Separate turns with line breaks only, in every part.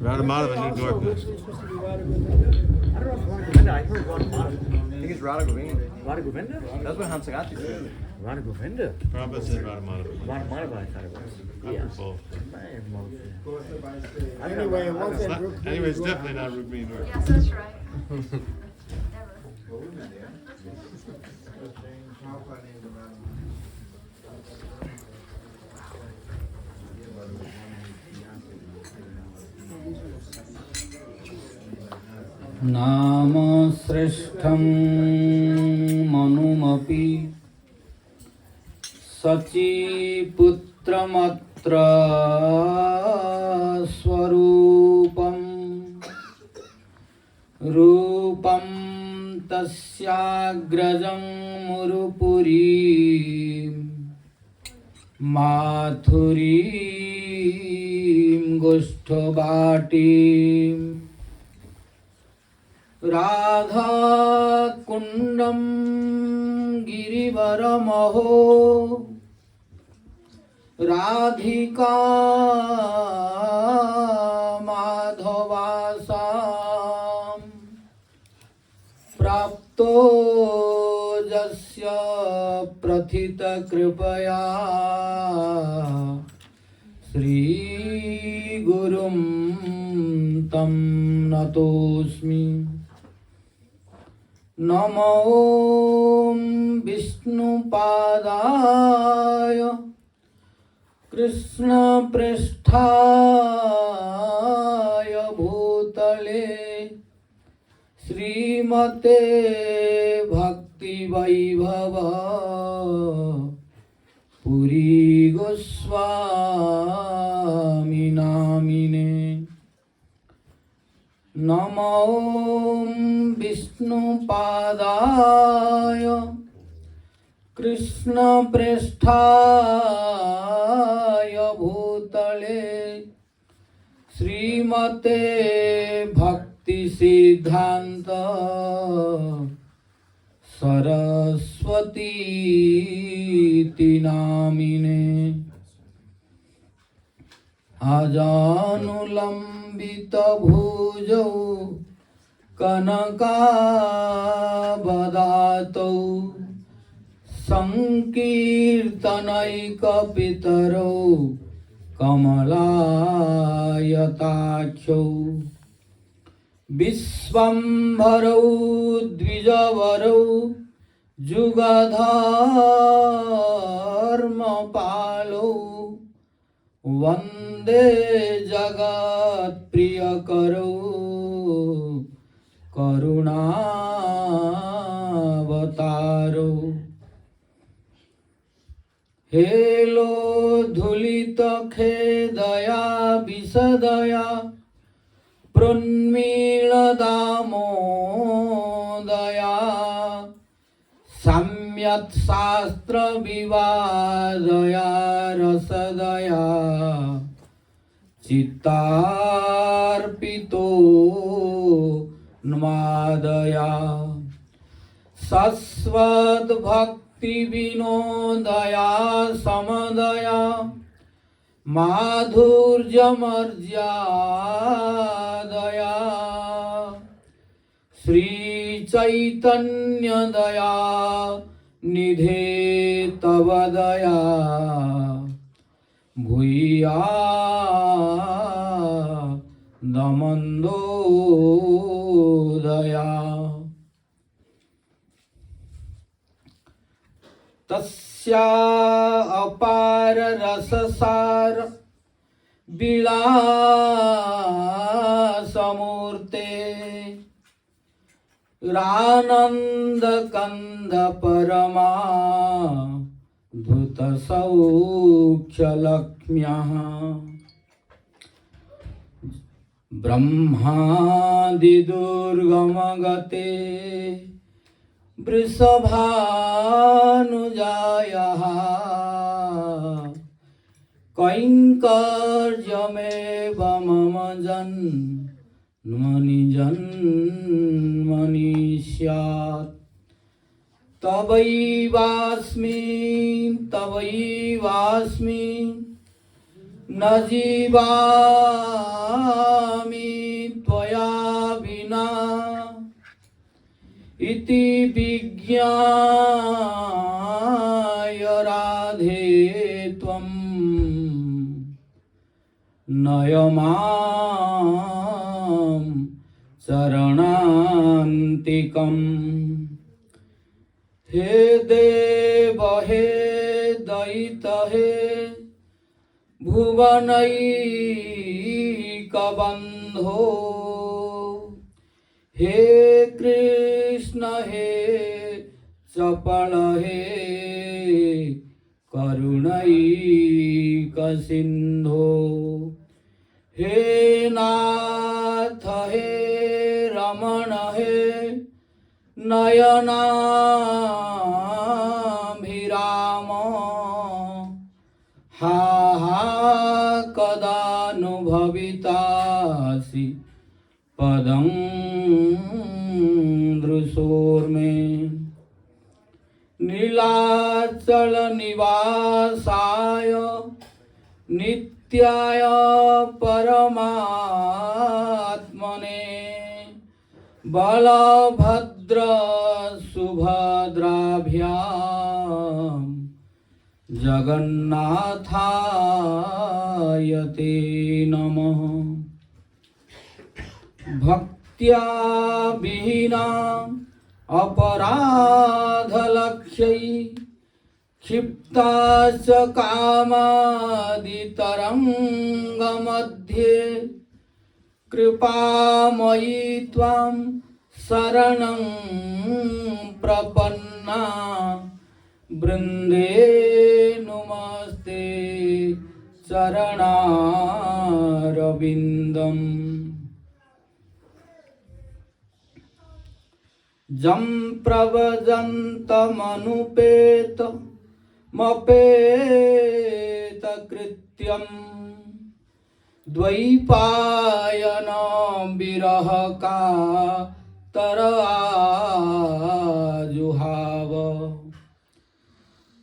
Radhamadava need Dwarka.
I don't know if Radha Govinda. I heard Radha Madhava.
I think it's Radha Govinda.
Radha Govinda?
That's what Hansagati said.
Radha Govinda?
Prabhupada said Radhamadava.
Radha Madhava, I thought it was. Yeah.
Both.
Anyway,
Anyway, it's definitely not Rukmini Dwarka.
Yes, that's right. Never.
नाम श्रेष्ठं मनुमपि सचीपुत्रमत्र स्वरूपं रूपं तस्याग्रजं मुरुपुरी माथुरीं गोष्ठवाटीं राधा कुंडम गिरिवरमहो राधिका माधवासाम प्राप्तो जस्य प्रथित कृपया श्री गुरुं तं नतोऽस्मि। नमो विष्णुपादाय कृष्णपृष्ठाय भूतले श्रीमते भक्तिवैभव पुरी गोस्वामी नामिने। नमो विष्णुपादाय कृष्णपृष्ठाय भूतले श्रीमते भक्तिसिद्धान्त सरस्वती नामिने। अजानुलम्बित भुजौ कनकावदातौ संकीर्तनैकपितरौ कमलायताक्षौ विश्वम्भरौ द्विजवरौ जुगधर्मपालौ वन्दे जगत्प्रियकरौ करुणावतारौ। हेलो धूलित खेदया विशदया प्रोन्मीलदामोदया सम्यक् शास्त्र विवादया रसदया चित्तार्पितो न्मादया सस्वद् भक्ति विनोदया समदया माधुर्यमर्यादया श्री चैतन्य दया निधे तव दया भूया दमन्दोदया। तस्या अपार रससार विलासमूर्ते रानंद कंद परमा धुत सौख्य लक्ष्म्यः ब्रह्मादि दुर्गम गते वृषभानुजायः कैङ्कर्यमेव मम जन्मनि जन्मनि स्यात् तवैवास्मि तवैवास्मि न जीवामि त्वया विना इति विज्ञाय राधे त्वं नय मां चरणान्तिकम्। हे देव हे दयित हे भुवनैकबन्धो हे कृष्ण हे चपल हे करुणैकसिन्धो हे नाथ हे रमण हे नयनाभिराम हा हा कदानुभवितासि पदं दृशोर्मे नीलाचल निवासाय नित्याय परमात्मने बलभद्र सुभद्राभ्यां जगन्नाथाय ते नमः। भक्त्या विहीना अपराधलक्ष्यै क्षिप्ता च कामादितरङ्गमध्ये कृपामयी त्वां शरणं प्रपन्ना वृन्दे नुमस्ते चरणारविन्दम्। जं प्रव्रजन्तमनुपेतमपेतकृत्यम् द्वैपायनो विरह कातराजुहाव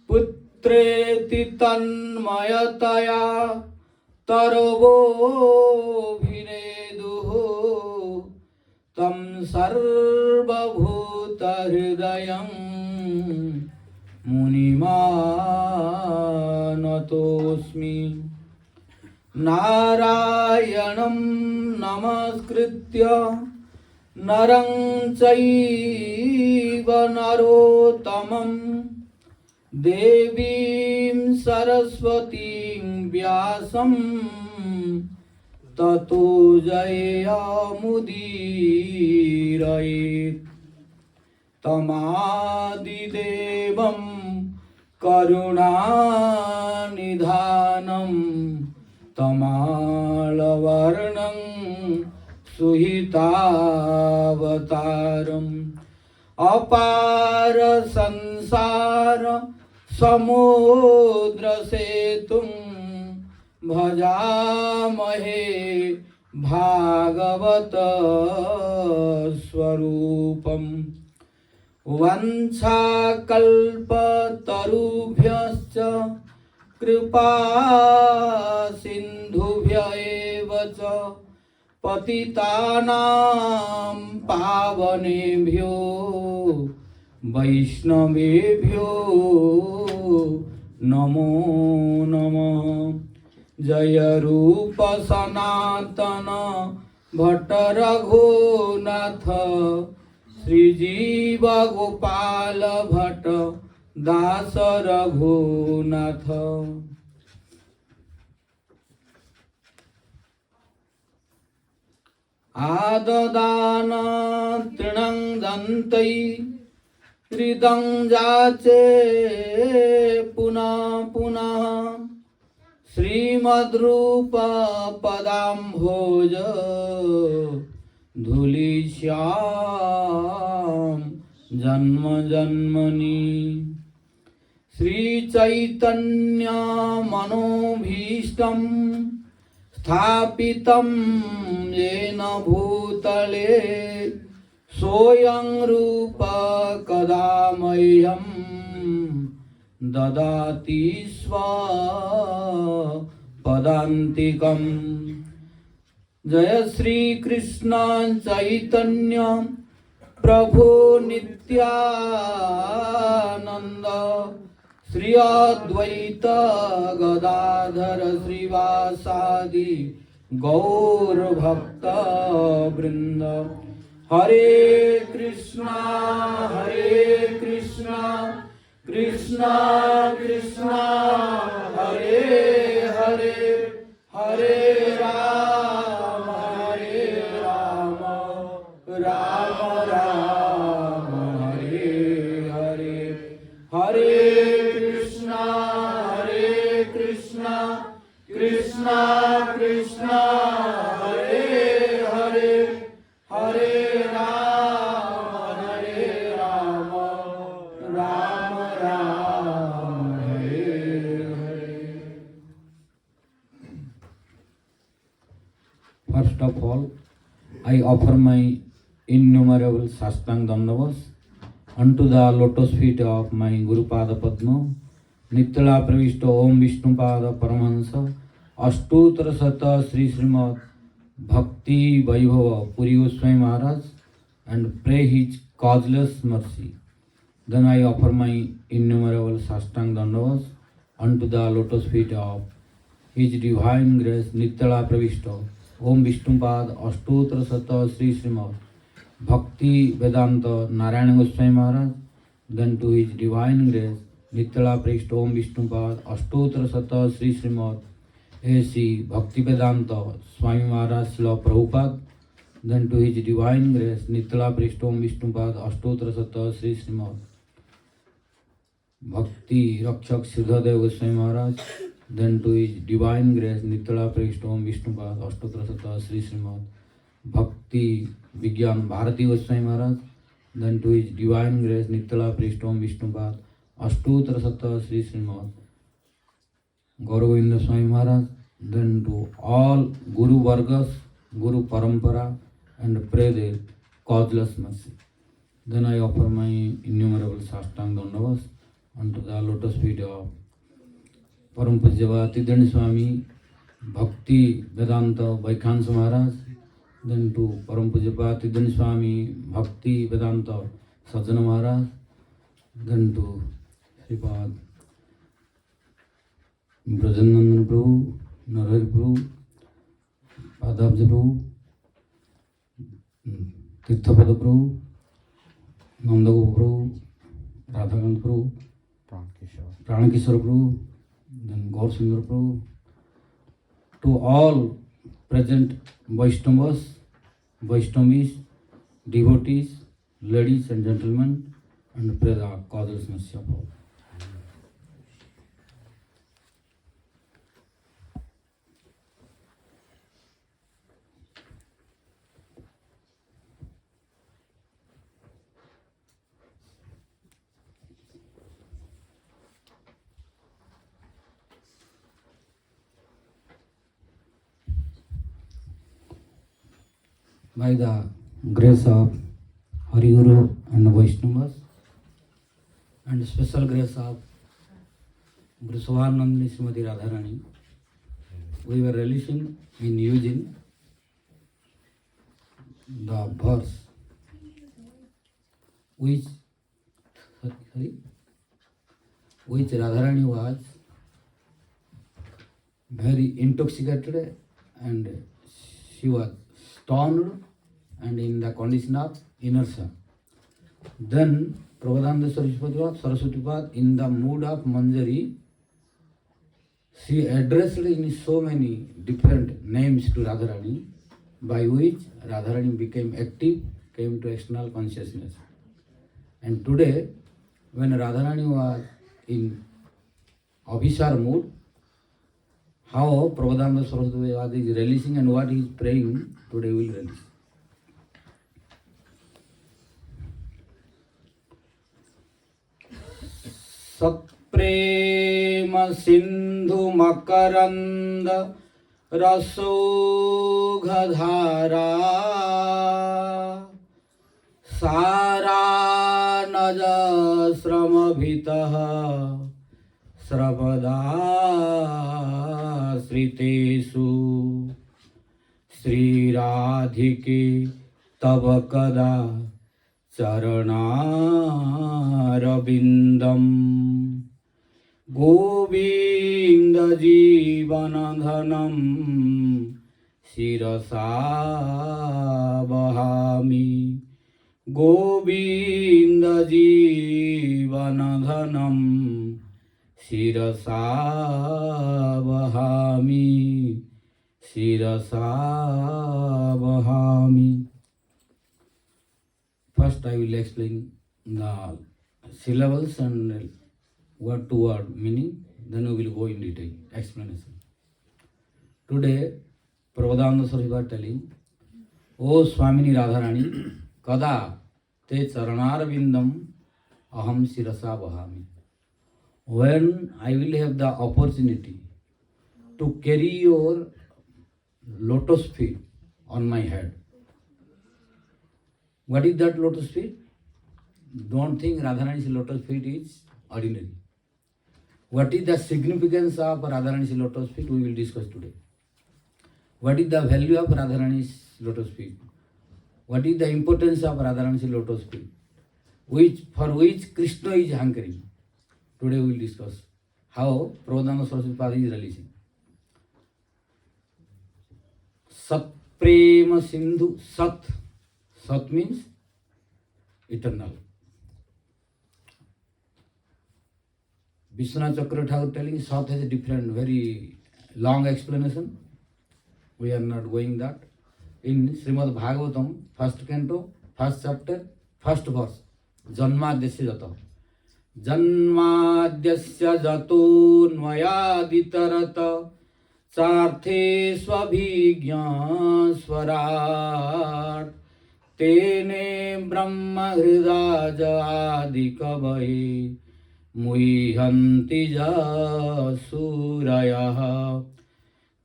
पुत्रेति तन्मयतया तरवोभिनेदुः तं सर्वभूतहृदयं मुनिमानतोऽस्मि। नारायणं नमस्कृत्य नरं चैव नरोत्तमं देवीं सरस्वतीं व्यासं ततो जयमुदीरयेत्। तमादिदेवं करुणानिधानं तमालवर्णं सुहितावतारम् अपार संसार समुद्रसेतुं भजामहे भागवत स्वरूपम्। वंशाकल्पतरुभ्यश्च कृपा सिन्धुभ्य एव च पतितानां पावनेभ्यो वैष्णवेभ्यो नमो नमः। जय रूप सनातन भट्ट रघुनाथ श्रीजीव गोपाल भट्ट दास रघुनाथ। आददान तृणं दन्तै हृदं जाचे पुनः पुनः श्रीमद्रूप पदाम्भोज धूलिश्याम जन्म जन्मनि Sri Chaitanya Manobhishtam Sthapitam Yena Bhutale Soyang Rupa Kadamayam Dadati Sva Padantikam. Jaya Sri Krishna Chaitanya Prabhu Nityananda Sri Advaita Gadadhar Srivasadi Gaur Bhakta Vrinda. Hare Krishna Krishna Krishna Hare Hare Hare Rama Rama Rama Hare Hare. Hare Krishna Krishna Krishna Hare Hare Hare Rama Rama Rama Hare Hare. First of all, I offer my innumerable Sastang Dandavas unto the lotus feet of my Guru Pada Padma, Nitala Pravishta Om Vishnu Pada Paramahansa, Ashtotra Sata Sri Srimad Bhakti Vaibhava Puri Goswami Maharaj, and pray his causeless mercy. Then I offer my innumerable Sastang Dandavas unto the lotus feet of His Divine Grace Nitala Pravishta Om Vishnu Pada Ashtotra Sata Sri Srimad Bhakti Vedanta Narayana Goswami Maharaj. Then to His Divine Grace Nitala Pravishta Om Vishnu Pada Ashtotra Sata Sri Srimad A.C. Bhakti Vedanta Swami Maharaj Srila Prabhupada. Then to His Divine Grace Nitala Pravishta Om Vishnu Pada Ashtotra Sata Sri Srimad Bhakti Rakshak Sridhara Goswami Maharaj. Then to His Divine Grace Nitala Pravishta Om Vishnu Pada Ashtotra Sata Sri Srimad Bhakti Vigyan Bharati Goswami Maharaj. Then to His Divine Grace Nitala Pravishta Om Vishnu Pada Ashtotra Sata Sri Srimad Gauravinda Swami Maharaj. Then to all Guru Vargas, Guru Parampara, and pray their causeless mercy. Then I offer my innumerable Sastang Dandavas unto the lotus feet of Param Pujya Tidani Swami Bhakti Vedanta Vaikhansa Maharaj. Then to Param Pujya Tidani Swami Bhakti Vedanta Sajjana Maharaj. Then to Sripad Brajanandan Prabhu, Narahari Prabhu, Padabja Prabhu, Tirthapada Prabhu, Nandago Prabhu, Radhakant Prabhu, Pranakishwar Prabhu, then Gaur Sundar Prabhu, to all present Vaishnavas, Vaishnavis, devotees, ladies and gentlemen, and pray the causeless mercy of all. By the grace of Hari Guru and Vaishnavas, and special grace of Guru Savarnandini Srimati Radharani, we were relishing in using the verse which Radharani was very intoxicated and she was stoned and in the condition of inertia. Then Prabhupada Saraswati Pad, in the mood of Manjari, she addressed in so many different names to Radharani, by which Radharani became active, came to external consciousness. And today, when Radharani was in Abhisar mood, how Prabhupada Saraswati is releasing and what he is praying, today we will release. प्रेम सिंधु मकरंद रसोघधारा सारा नज श्रम भीतः सर्वदा श्रितेषु श्रीराधिके तव कदा चरणारविन्दं गोविन्द जीवनधनं शिरसा वहामि गोविन्द जीवनधनं शिरसा वहामि शिरसा वहामि. First I will explain the syllables and word to word meaning, then we will go in detail explanation. Today Prabodhananda Swarup are telling, O Swamini Radharani, kada te charanarvindam aham sirasa vahami. When I will have the opportunity to carry your lotus feet on my head. What is that lotus feet? Don't think Radharani's lotus feet is ordinary. What is the significance of Radharani's lotus feet? We will discuss today. What is the value of Radharani's lotus feet? What is the importance of Radharani's lotus feet? For which Krishna is hankering. Today we will discuss how Prabodhananda Swarup is releasing. Sat Prema Sindhu. Sat. Sat means eternal. Vishwanath Chakravarti Thakur telling Sat has a different, very long explanation. We are not going that. In Srimad Bhagavatam, first canto, first chapter, first verse. Janmadhyasya jato. Janmadhyasya jato nvayaditarata चार्थे स्वभिज्ञा स्वराट तेने ब्रह्म हृदाज आदि कवये मुह्यन्ति सूरयः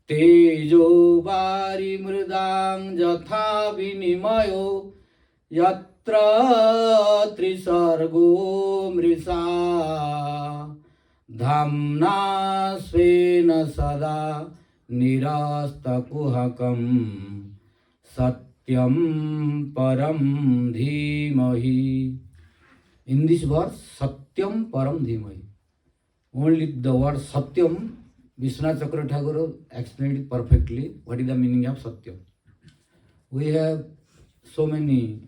तेजो वारि मृदां यथा विनिमयो यत्र त्रिसर्गो मृषा धाम्ना स्वेन सदा निरस्तकुहकं सत्यं परं धीमहि. In this verse, Satyam Param Dhimahi. Only the word Satyam, Vishwanath Chakravarti Thakur explained it perfectly. What is the meaning of Satyam? We have so many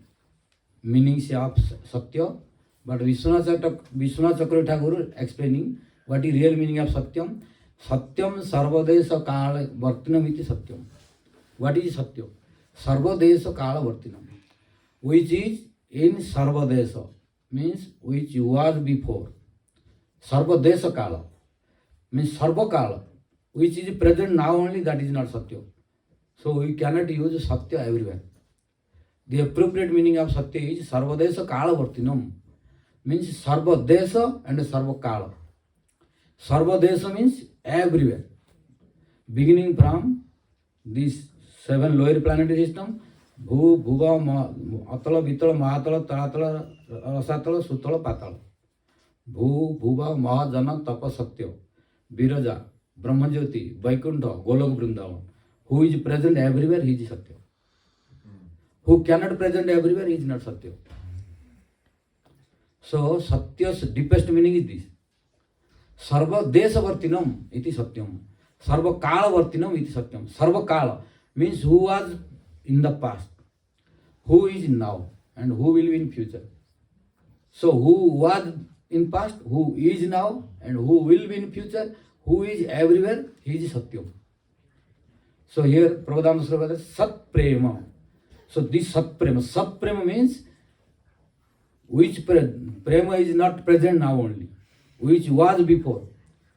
meanings of Satya, but Vishwanath Chakravarti Thakur explaining what is real meaning of Satyam. Satyam Sarvadesa Kala Vartinam iti Satyam. What is Satyam? Sarvadesa Kala Vartinam, which is in Sarvadesa, means which was before. Sarvadesa Kala means Sarva Kala, which is present now only, that is not Satya. So we cannot use Satya everywhere. The appropriate meaning of Satya is Sarvadesa Kala Vartinam, means Sarvadesa and Sarva Kala. Sarvadesa means everywhere, beginning from these 7 lower planetary system, Bhu, Bhuva, Atala, Vitala, Mahatala, Taratala, Rasatala, Sutala, Patala. Bhu, Bhuva, Mahajana, Tapa, Satya, Viraja, Brahmajyoti, Vaikuntha, Golok Vrindavan. Who is present everywhere, he is Satya. Who cannot present everywhere, he is not Satya. So Satya's deepest meaning is this. Sarva Desa Vartinam iti Satyam. Sarva Kala Vartinam iti Satyam. Sarva Kala means who was in the past, who is now, and who will be in future. So who was in past, who is now, and who will be in future, who is everywhere, he is Satyam. So here Prabodhananda Swarup says Sat Prema. So this Sat Prema means which Prema is not present now only, which was before,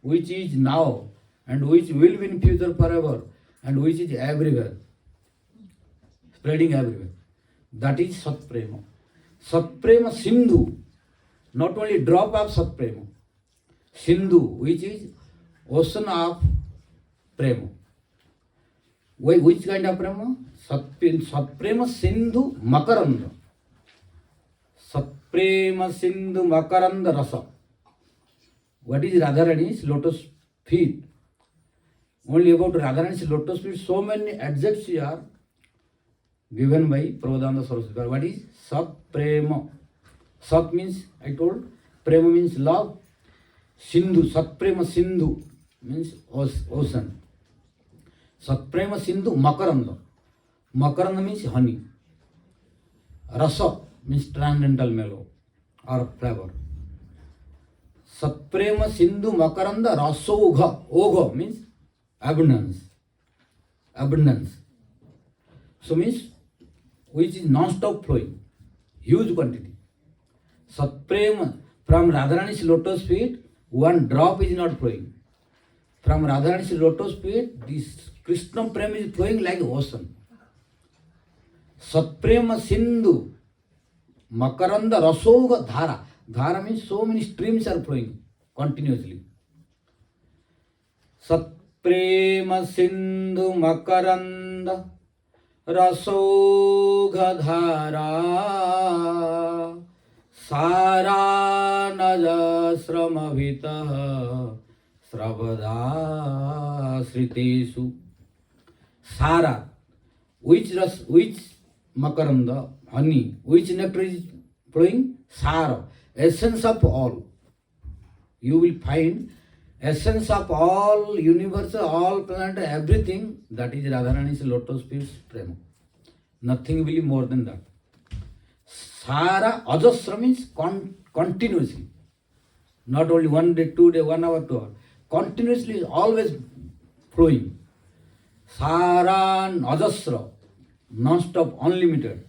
which is now, and which will be in future forever, and which is everywhere, spreading everywhere. That is Sat Prema Sindhu, not only drop of Sat Prema. Sindhu, which is ocean of prema. Which kind of prema? Satprema Sindhu Makaranda. Satprema Sindhu Makaranda Rasa. What is Radharani's lotus feet? Only about Radharani's lotus feet, so many adjectives are given by Prabhupada Saraswati. What is Satprema? Sat means, I told, Prema means love. Sindhu, Satprema Sindhu means ocean. Satprema Sindhu Makaranda. Makaranda means honey. Rasa means transcendental mellow or flavor. Satprema Sindhu Makaranda Rasogha. Ogha means abundance. Abundance. So means which is non-stop flowing. Huge quantity. Satprema, from Radharani's lotus feet, one drop is not flowing. From Radharani's lotus feet, this Krishna Prema is flowing like ocean. Satprema Sindhu Makaranda Rasoga Dhara. Dhara means so many streams are flowing continuously. Satprema Sindhu Makaranda Rasoga Dhara Sara Najasramavitah Sravada Sritesu. Sara, which Makaranda, honey, which nectar is flowing? Sara, essence of all. You will find essence of all universe, all planet, everything, that is Radharani's lotus feet prema. Nothing will be more than that. Sara Ajasra means continuously. Not only 1 day, 2 day, 1 hour, 2 hour. Continuously, always flowing. Sara Ajasra, non-stop, unlimited.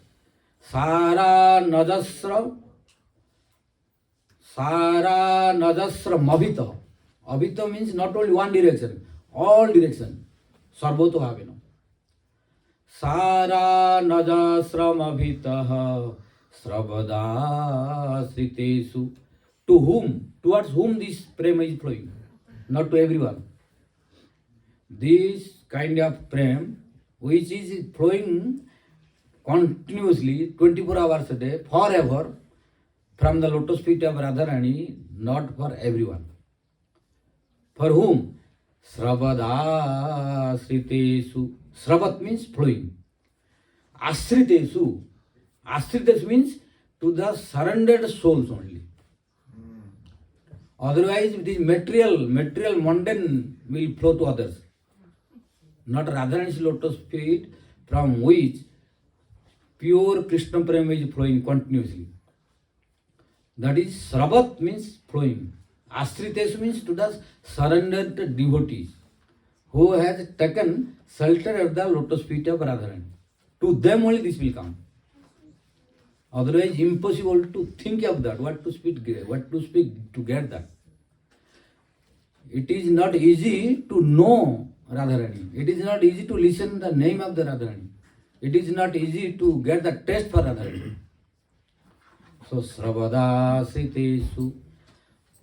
Sara Najasra Mavita. Avita means not only one direction, all direction. Sarvoto Havena. Sara Najasra Mavita Sravada Sritesu. To whom? Towards whom this prema is flowing? Not to everyone. This kind of prema, which is flowing continuously 24 hours a day, forever, from the lotus feet of Radharani, not for everyone. For whom? Sravada Sritesu. Sravat means flowing. Asritesu. Asritesu means to the surrendered souls only. Otherwise, this material mundane will flow to others. Not Radharani's lotus feet, from which pure Krishna Prema is flowing continuously. That is, Sravat means flowing. Asritesu means to the surrendered devotees who has taken shelter at the lotus feet of Radharani. To them only this will come. Otherwise, impossible to think of that, what to speak to get that. It is not easy to know Radharani. It is not easy to listen the name of the Radharani. It is not easy to get the taste for Radharani. So, Sravada Sritesu,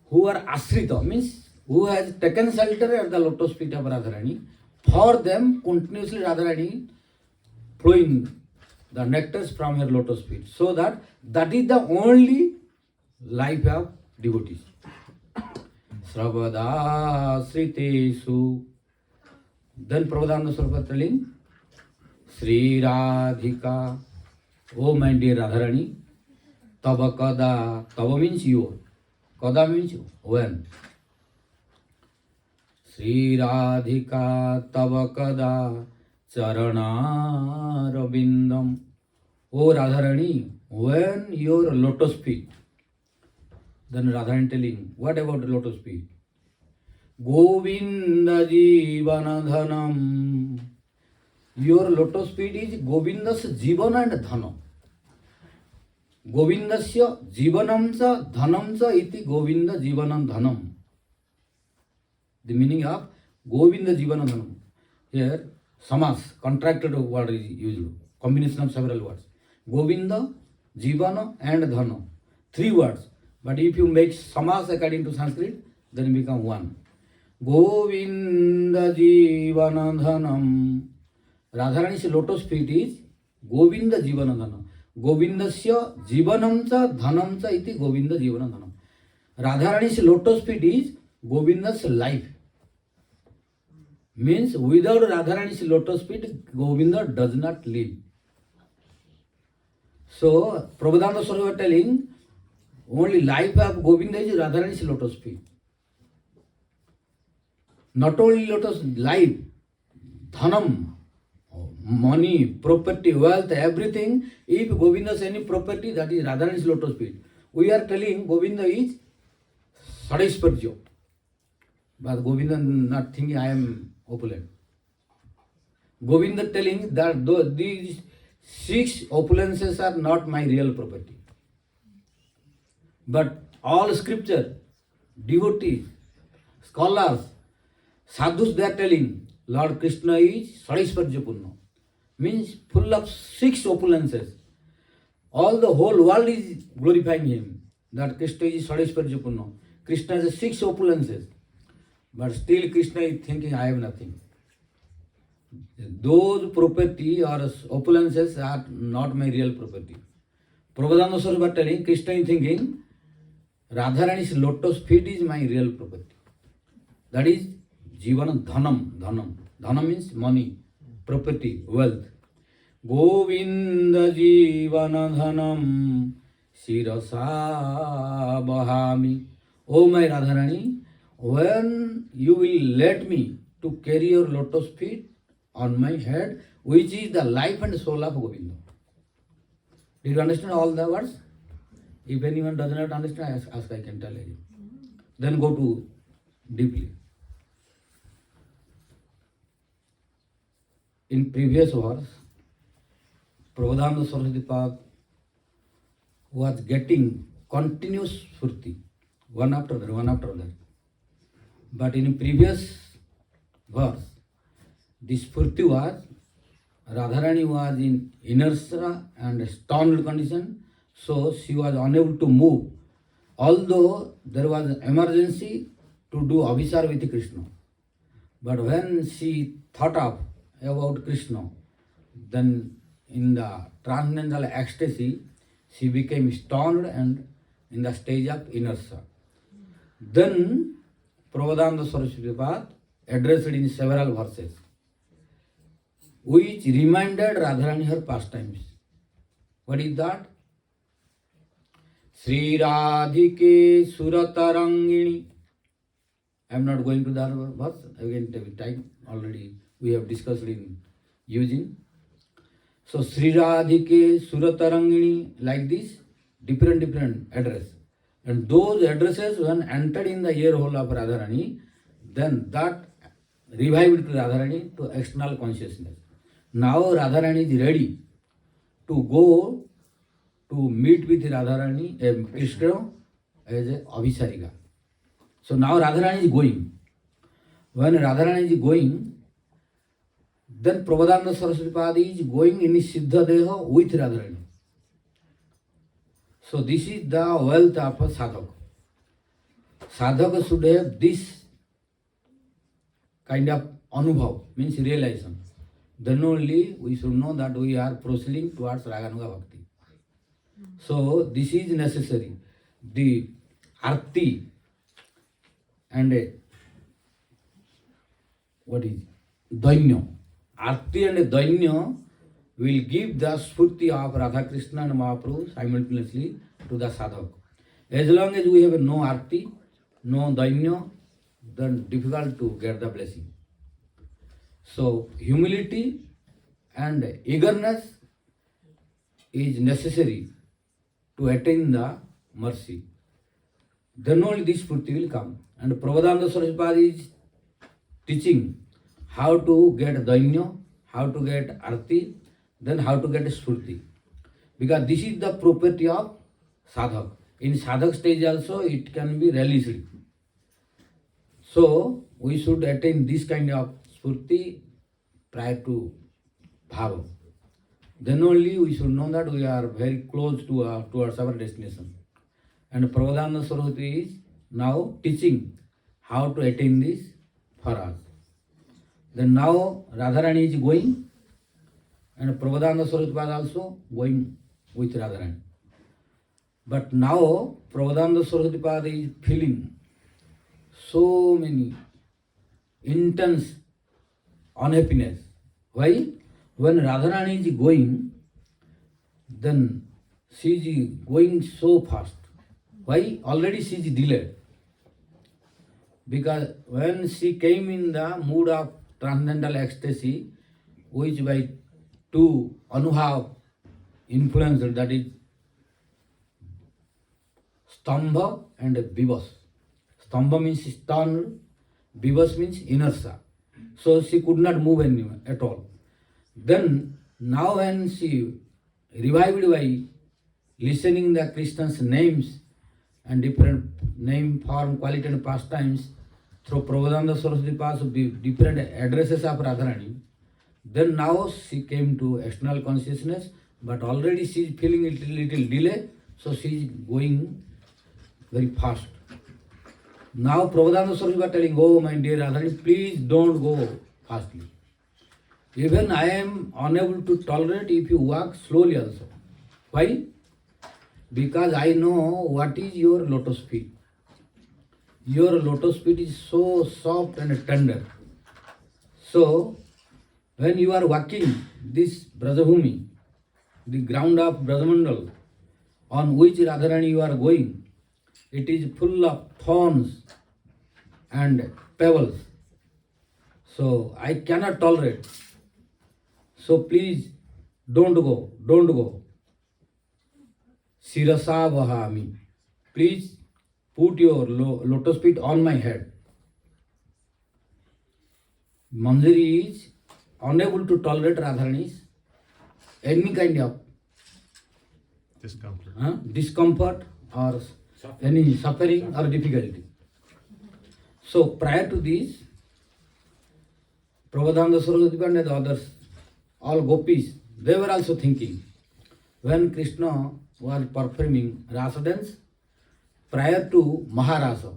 who are Asrita, means who has taken shelter at the lotus feet of Radharani, for them continuously Radharani flowing the nectars from her lotus feet. So that is the only life of devotees. Sravada Sritesu. Then Prabhupada Swarup telling, Sri Radhika, oh my dear Radharani, Tava Kada, Tava means you, Kada means when. Sri Radhika Tava Kada Charana Ravindam. Oh Radharani, when your lotus feet. Then Radharani telling, what about the lotus feet? Govinda Jivanadhanam. Your lotus feet is Govinda's Jivana and Dhana. Govindasya Jivanamsa Dhanamsa iti Govinda Jivanam Dhanam. The meaning of Govinda Jivana Dhanam. Here, Samas, contracted word is used. Combination of several words. Govinda, Jivana and Dhana. 3 words. But if you make Samas according to Sanskrit, then become one. Govinda Jivanadhanam. Radharani's lotus feet is Govinda Jivanadhanam. Govindasya Jivanamcha Dhanamcha iti Govinda Jivanadhanam. Radharani's lotus feet is Govinda's life. Means without Radharani's lotus feet, Govinda does not live. So, Prabhupada Swarup was telling, only life of Govinda is Radharani's lotus feet. Not only lotus, life, dhanam, money, property, wealth, everything. If Govinda has any property, that is Radharani's lotus feet. We are telling Govinda is Sadisparjo. But Govinda not thinking I am opulent. Govinda telling that these 6 opulences are not my real property. But all scripture, devotees, scholars, sadhus, they are telling Lord Krishna is Sadisparjapurna. Means full of 6 opulences. All the whole world is glorifying him. That Krishna is Sadisparjapurna. Krishna has 6 opulences. But still Krishna is thinking I have nothing. Those property or opulences are not my real property. Prabhupada Swarup was telling, Krishna is thinking, Radharani's lotus feet is my real property. That is Jivana Dhanam. Dhanam means money, property, wealth. Govinda Jivana Dhanam Sirasa Bahami. Oh my Radharani, when you will let me to carry your lotus feet on my head, which is the life and soul of Govinda. Did you understand all the words? If anyone does not understand, ask, I can tell you. Then go to deeply. In previous verse, Prabhupada Saraswati was getting continuous Spurti, one after that. But in previous verse, this Spurti was, Radharani was in inertia and stunned condition, so she was unable to move. Although there was an emergency to do Abhisar with Krishna. But when she thought of about Krishna, then in the transcendental ecstasy, she became stunned and in the stage of inertia. Then Prabhupada Saraswati addressed in several verses, which reminded Radharani her pastimes. What is that? Sri Radhike Suratarangini. I am not going to that verse, again take time, already we have discussed in using. So Sri Radhike Suratarangini, like this, different address. And those addresses when entered in the ear hole of Radharani, then that revived Radharani to external consciousness. Now Radharani is ready to go to meet with Radharani, Krishna as a Abhisarika. So now Radharani is going. When Radharani is going, then Prabhupada Saraswati is going in his Siddha Deha with Radharani. So this is the wealth of a sadhaka. Sadhaka should have this kind of anubhav, means realization. Then only we should know that we are proceeding towards Raganuga Bhakti. So this is necessary. The arti and what is daino. Arti and daino will give the spurti of Radha Krishna and Mahaprabhu simultaneously to the sadhak. As long as we have no arti, no daino, then difficult to get the blessing. So humility and eagerness is necessary to attain the mercy. Then only this spurti will come. And Prabhupada Saraswati is teaching how to get daino, how to get arti, then how to get spurti. Because this is the property of sadhak. In sadhak stage also it can be released. So we should attain this kind of spurti prior to bhava. Then only we should know that we are very close to towards our destination. And Prabhupada Saraswati is now teaching how to attain this for us. Then now Radharani is going and Prabhupada Swarup also going with Radharani. But now Prabhupada Swarup is feeling so many intense unhappiness. Why? When Radharani is going, then she is going so fast. Why? Already she is delayed. Because when she came in the mood of transcendental ecstasy, which by two Anuhav influenced, that is Stambha and Vivas. Stambha means stun, Vivas means inertia. So she could not move anywhere at all. Then now when she revived by listening the Krishna's names and different name, form, quality and pastimes through Prabhupada Saraswati different addresses of Radharani, then now she came to external consciousness, but already she is feeling a little delay, so she is going very fast. Now Prabhupada Saraswati telling, oh my dear Radharani, please don't go fastly. Even I am unable to tolerate if you walk slowly also. Why? Because I know what is your lotus feet. Your lotus feet is so soft and tender. So, when you are walking this Brajabhumi, the ground of Brajamandal, on which Radharani you are going, it is full of thorns and pebbles. So, I cannot tolerate. So, please don't go, don't go. Sirasa Vahami. Please put your lotus feet on my head. Manjari is unable to tolerate Radharani's any kind of discomfort or any suffering or difficulty. So prior to this, Prabhupada Saraswati and the others, all gopis, they were also thinking, when Krishna was performing rasa dance prior to Maharasa,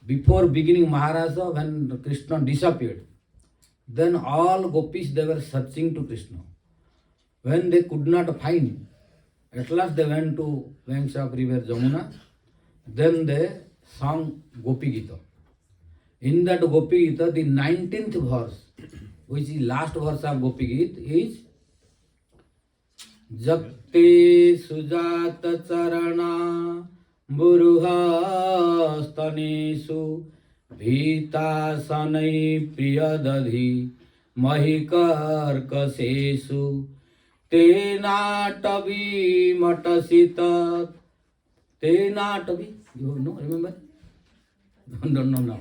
before beginning Maharasa, when Krishna disappeared, then all gopis, they were searching to Krishna. When they could not find him, at last they went to banks of river Jamuna. Then they sang Gopi Gita. In that Gopi Gita, the 19th verse, which is last verse of Gopi Gita, is Jakte Sujata Charana Buruha Stanesu Vita Sanai Priyadadhi Mahikar Kasesu Tena Tavi Matasita Tena Tavi, you know, remember? Don't know now.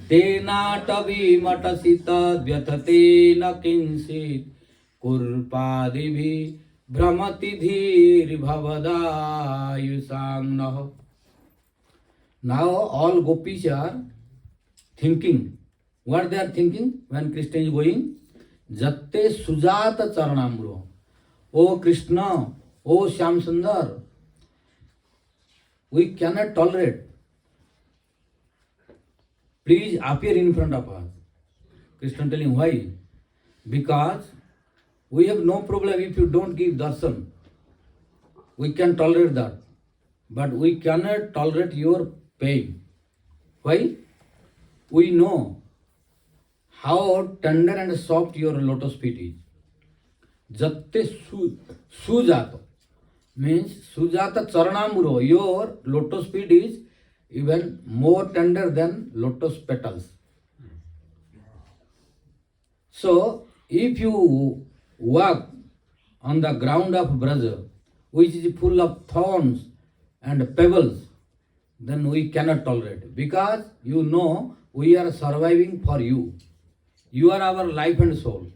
Tena Tavi Matasita Vyatatena Kinsit Kurpadibhi Brahmati Dhir Bhavadayusang Naho. Now all gopis are thinking. What they are thinking when Krishna is going? Jatte Sujata Charanamro. O Krishna, O Shyam Sundar, we cannot tolerate. Please appear in front of us. Krishna telling why? Because we have no problem if you don't give darshan. We can tolerate that. But we cannot tolerate your pain. Why? We know how tender and soft your lotus feet is. Jatte Sujata means Sujata Charanamuro. Your lotus feet is even more tender than lotus petals. So, if you walk on the ground of Braja, which is full of thorns and pebbles, then we cannot tolerate it. Because you know we are surviving for you. You are our life and soul.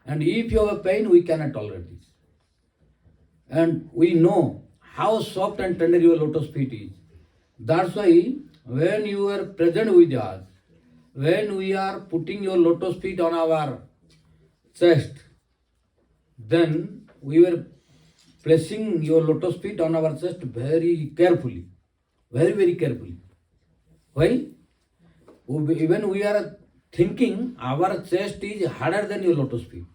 And if you have pain, we cannot tolerate this. And we know how soft and tender your lotus feet is. That's why when you are present with us, when we are putting your lotus feet on our chest, then we were placing your lotus feet on our chest very carefully, very, very carefully. Why? Even we are thinking our chest is harder than your lotus feet.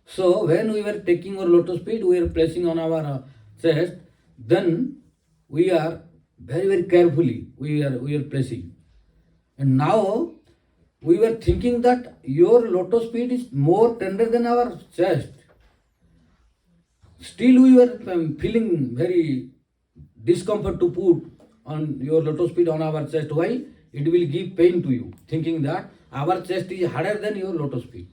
So when we were taking our lotus feet, we are placing on our chest, then we are very carefully we are placing. And now we were thinking that your lotus feet is more tender than our chest. Still we were feeling very discomfort to put on your lotus feet on our chest. Why? It will give pain to you, thinking that our chest is harder than your lotus feet.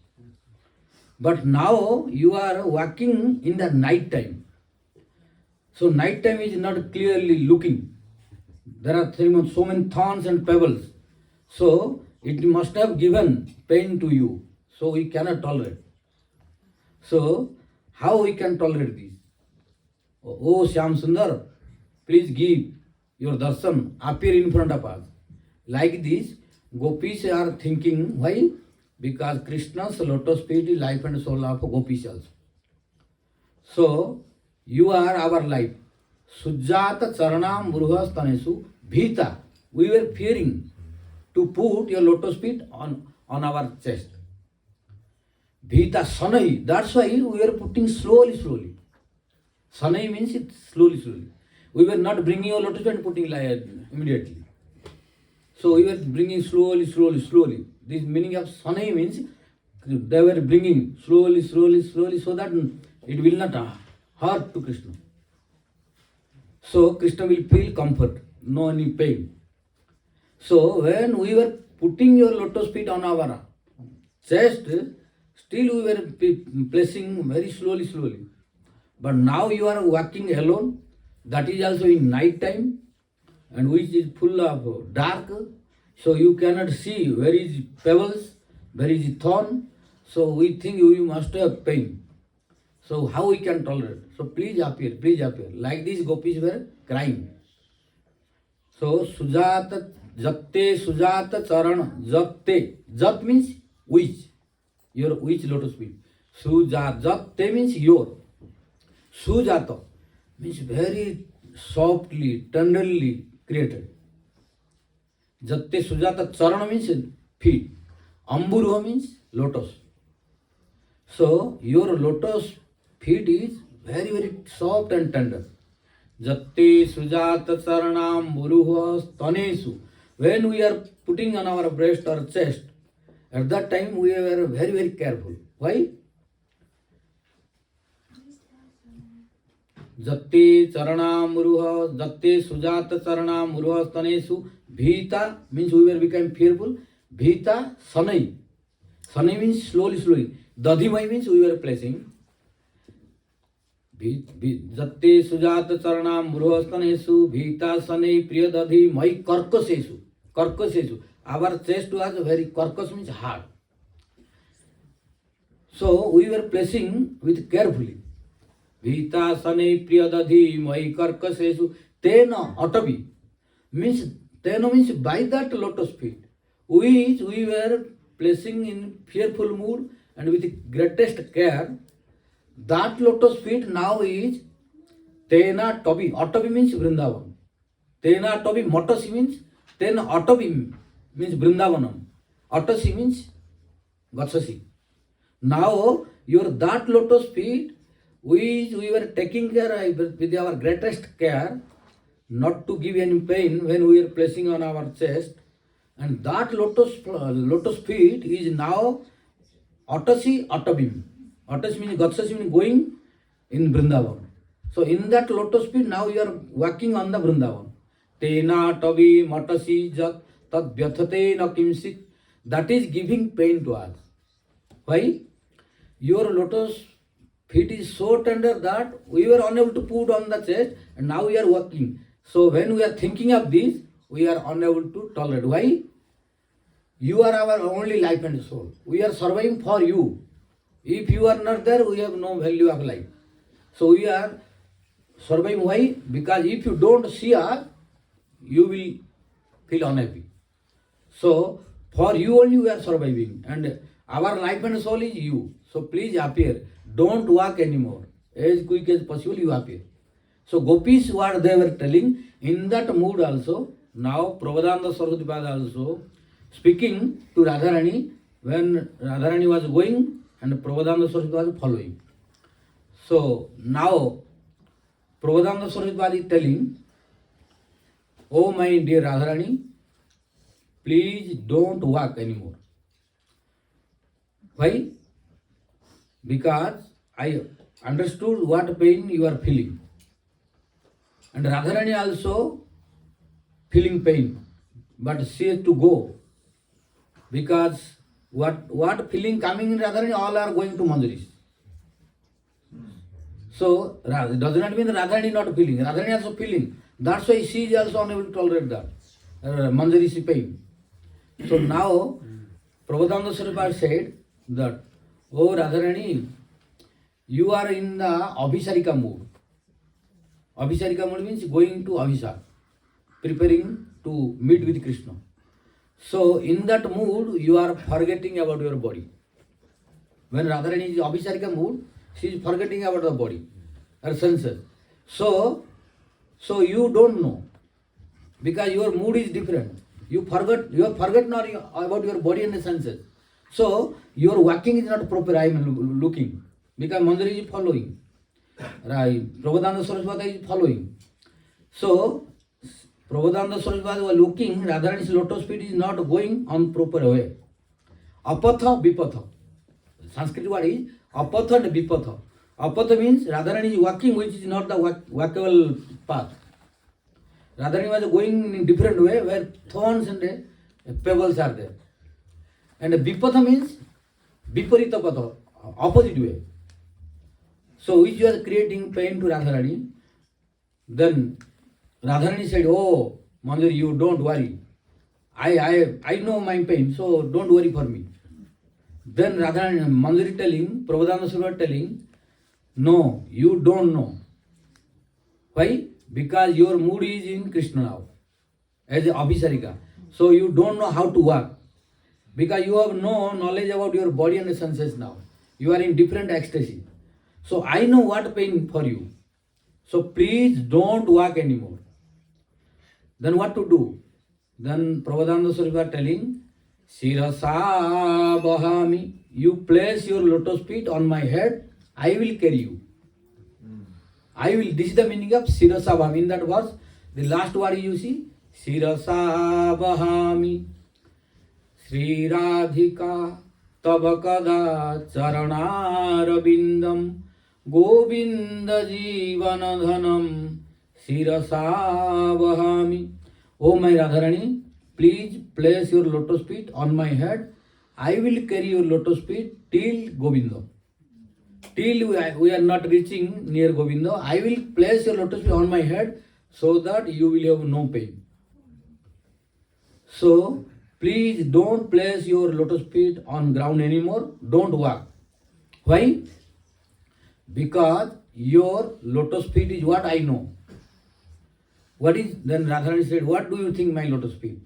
But now you are walking in the night time. So night time is not clearly looking. There are so many thorns and pebbles. So it must have given pain to you. So we cannot tolerate. So how we can tolerate this? Oh Shyam Sundar, please give your darshan, appear in front of us. Like this, gopis are thinking, why? Because Krishna's lotus feet is life and soul of gopis also. So, you are our life. Sujjata charanam muruha stanesu bhita. We were fearing to put your lotus feet on our chest. Bhita sanai. That's why we were putting slowly. Sanai means it slowly. We were not bringing your lotus feet and putting immediately. So we were bringing slowly. This meaning of sanai means they were bringing slowly so that it will not hurt to Krishna. So Krishna will feel comfort, no any pain. So when we were putting your lotus feet on our chest, still we were placing very slowly. But now you are walking alone, that is also in night time, and which is full of dark, so you cannot see where is pebbles, where is thorn, so we think you must have pain. So how we can tolerate? So please appear. Like this gopis were crying. So Sujata, Jatte Sujata Charana, Jatte. Jat means which? Your which lotus feet. Sujata, Jatte means your. Sujata means very softly, tenderly created. Jatte Sujata Charana means feet. Amburuha means lotus. So your lotus feet is very soft and tender. Jatte Sujata Charanam Buruha Stanesu. When we are putting on our breast or chest, at that time we were very careful. Why? Jatte Charanam Buruha, Jatte Sujata Charanam Buruha Stanesu. Bhita means we were become fearful. Bhita Sanai. Sanai means slowly. Dadhimai means we were placing. Jatte Sujata Charanam Bruhastanesu Bhita Sanai Priyadadhi Mai Karkasesu. Our chest was very karkas means hard. So we were placing with carefully. Bhita Sanai Priyadadhi Mai Karkasesu Tena Atavi means by that lotus feet, which we were placing in fearful mood and with greatest care. That lotus feet now is Tena Tobi. Atavi means Vrindavan. Tena Tobi Matasi means Tena Atavi means Vrindavanam. Atasi means Gatsasi. Now your that lotus feet which we were taking care with our greatest care not to give any pain when we are placing on our chest, and that lotus feet is now Atasi Atavim. Atas means Gatsasi means going in Vrindavan. So in that lotus feet now you are walking on the Vrindavan. Tena Tavi Matasi Jat Tad Vyathate na Kimsit. That is giving pain to us. Why? Your lotus feet is so tender that we were unable to put on the chest and now we are walking. So when we are thinking of this, we are unable to tolerate. Why? You are our only life and soul. We are surviving for you. If you are not there, we have no value of life. So we are surviving. Why? Because if you don't see us, you will feel unhappy. So for you only we are surviving, and our life and soul is you. So please appear. Don't walk anymore. As quick as possible you appear. So gopis what they were telling, in that mood also Now Prabhupada Saraswati also speaking to Radharani when Radharani was going and Prabhupada Saraswati was following. So now Prabhupada Saraswati is telling, oh my dear Radharani, please don't walk anymore. Why? Because I understood what pain you are feeling. And Radharani also feeling pain. But she has to go. Because what feeling coming in Radharani, all are going to Manjaris. So it does not mean that Radharani not feeling. Radharani also feeling. That's why she is also unable to tolerate that. Manjari pain. So now Prabhupada Saraswati said that, oh Radharani, you are in the Abhisarika mood. Abhisarika mood means going to Abhisa, preparing to meet with Krishna. So in that mood, you are forgetting about your body. When Radharani is in Abhisarika mood, she is forgetting about the body, her senses. So you don't know, because your mood is different. You have forgotten about your body and the senses. So your walking is not proper. I am looking, because Manjari is following. Right, Prabhupada Saraswati is following. So Prabhupada Saraswati was looking, Radharani's lotus feet is not going on proper way. Apatha, vipatha. Sanskrit word is apatha and vipatha. Apatha means Radharani is walking which is not the walkable path. Radharani was going in different way where thorns and pebbles are there. And vipatha means viparita patha, opposite way. So which was creating pain to Radharani. Then Radharani said, oh Manjari, you don't worry. I know my pain, so don't worry for me. Then Radharani, Manjari telling, Prabhupada Saraswati telling, no, you don't know. Why? Because your mood is in Krishna now, as a Abhisarika. So you don't know how to walk. Because you have no knowledge about your body and the senses now. You are in different ecstasy. So I know what pain for you. So please don't walk anymore. Then what to do? Then Prabhupada Saraswati telling, Sirasa Bahami, you place your lotus feet on my head, I will carry you. I will, this is the meaning of Sirasa Bahami. In that verse, the last word you see, Sirasa Bahami, Sri Radhika Tabakada Charanarabindam Govinda Jivanadhanam Sirasa Bahami. Oh my Radharani, please place your lotus feet on my head. I will carry your lotus feet till Govinda. Till we are not reaching near Govinda, I will place your lotus feet on my head so that you will have no pain. So please don't place your lotus feet on ground anymore. Don't walk. Why? Because your lotus feet is what I know. What is, then Radharani said, what do you think my lotus feet?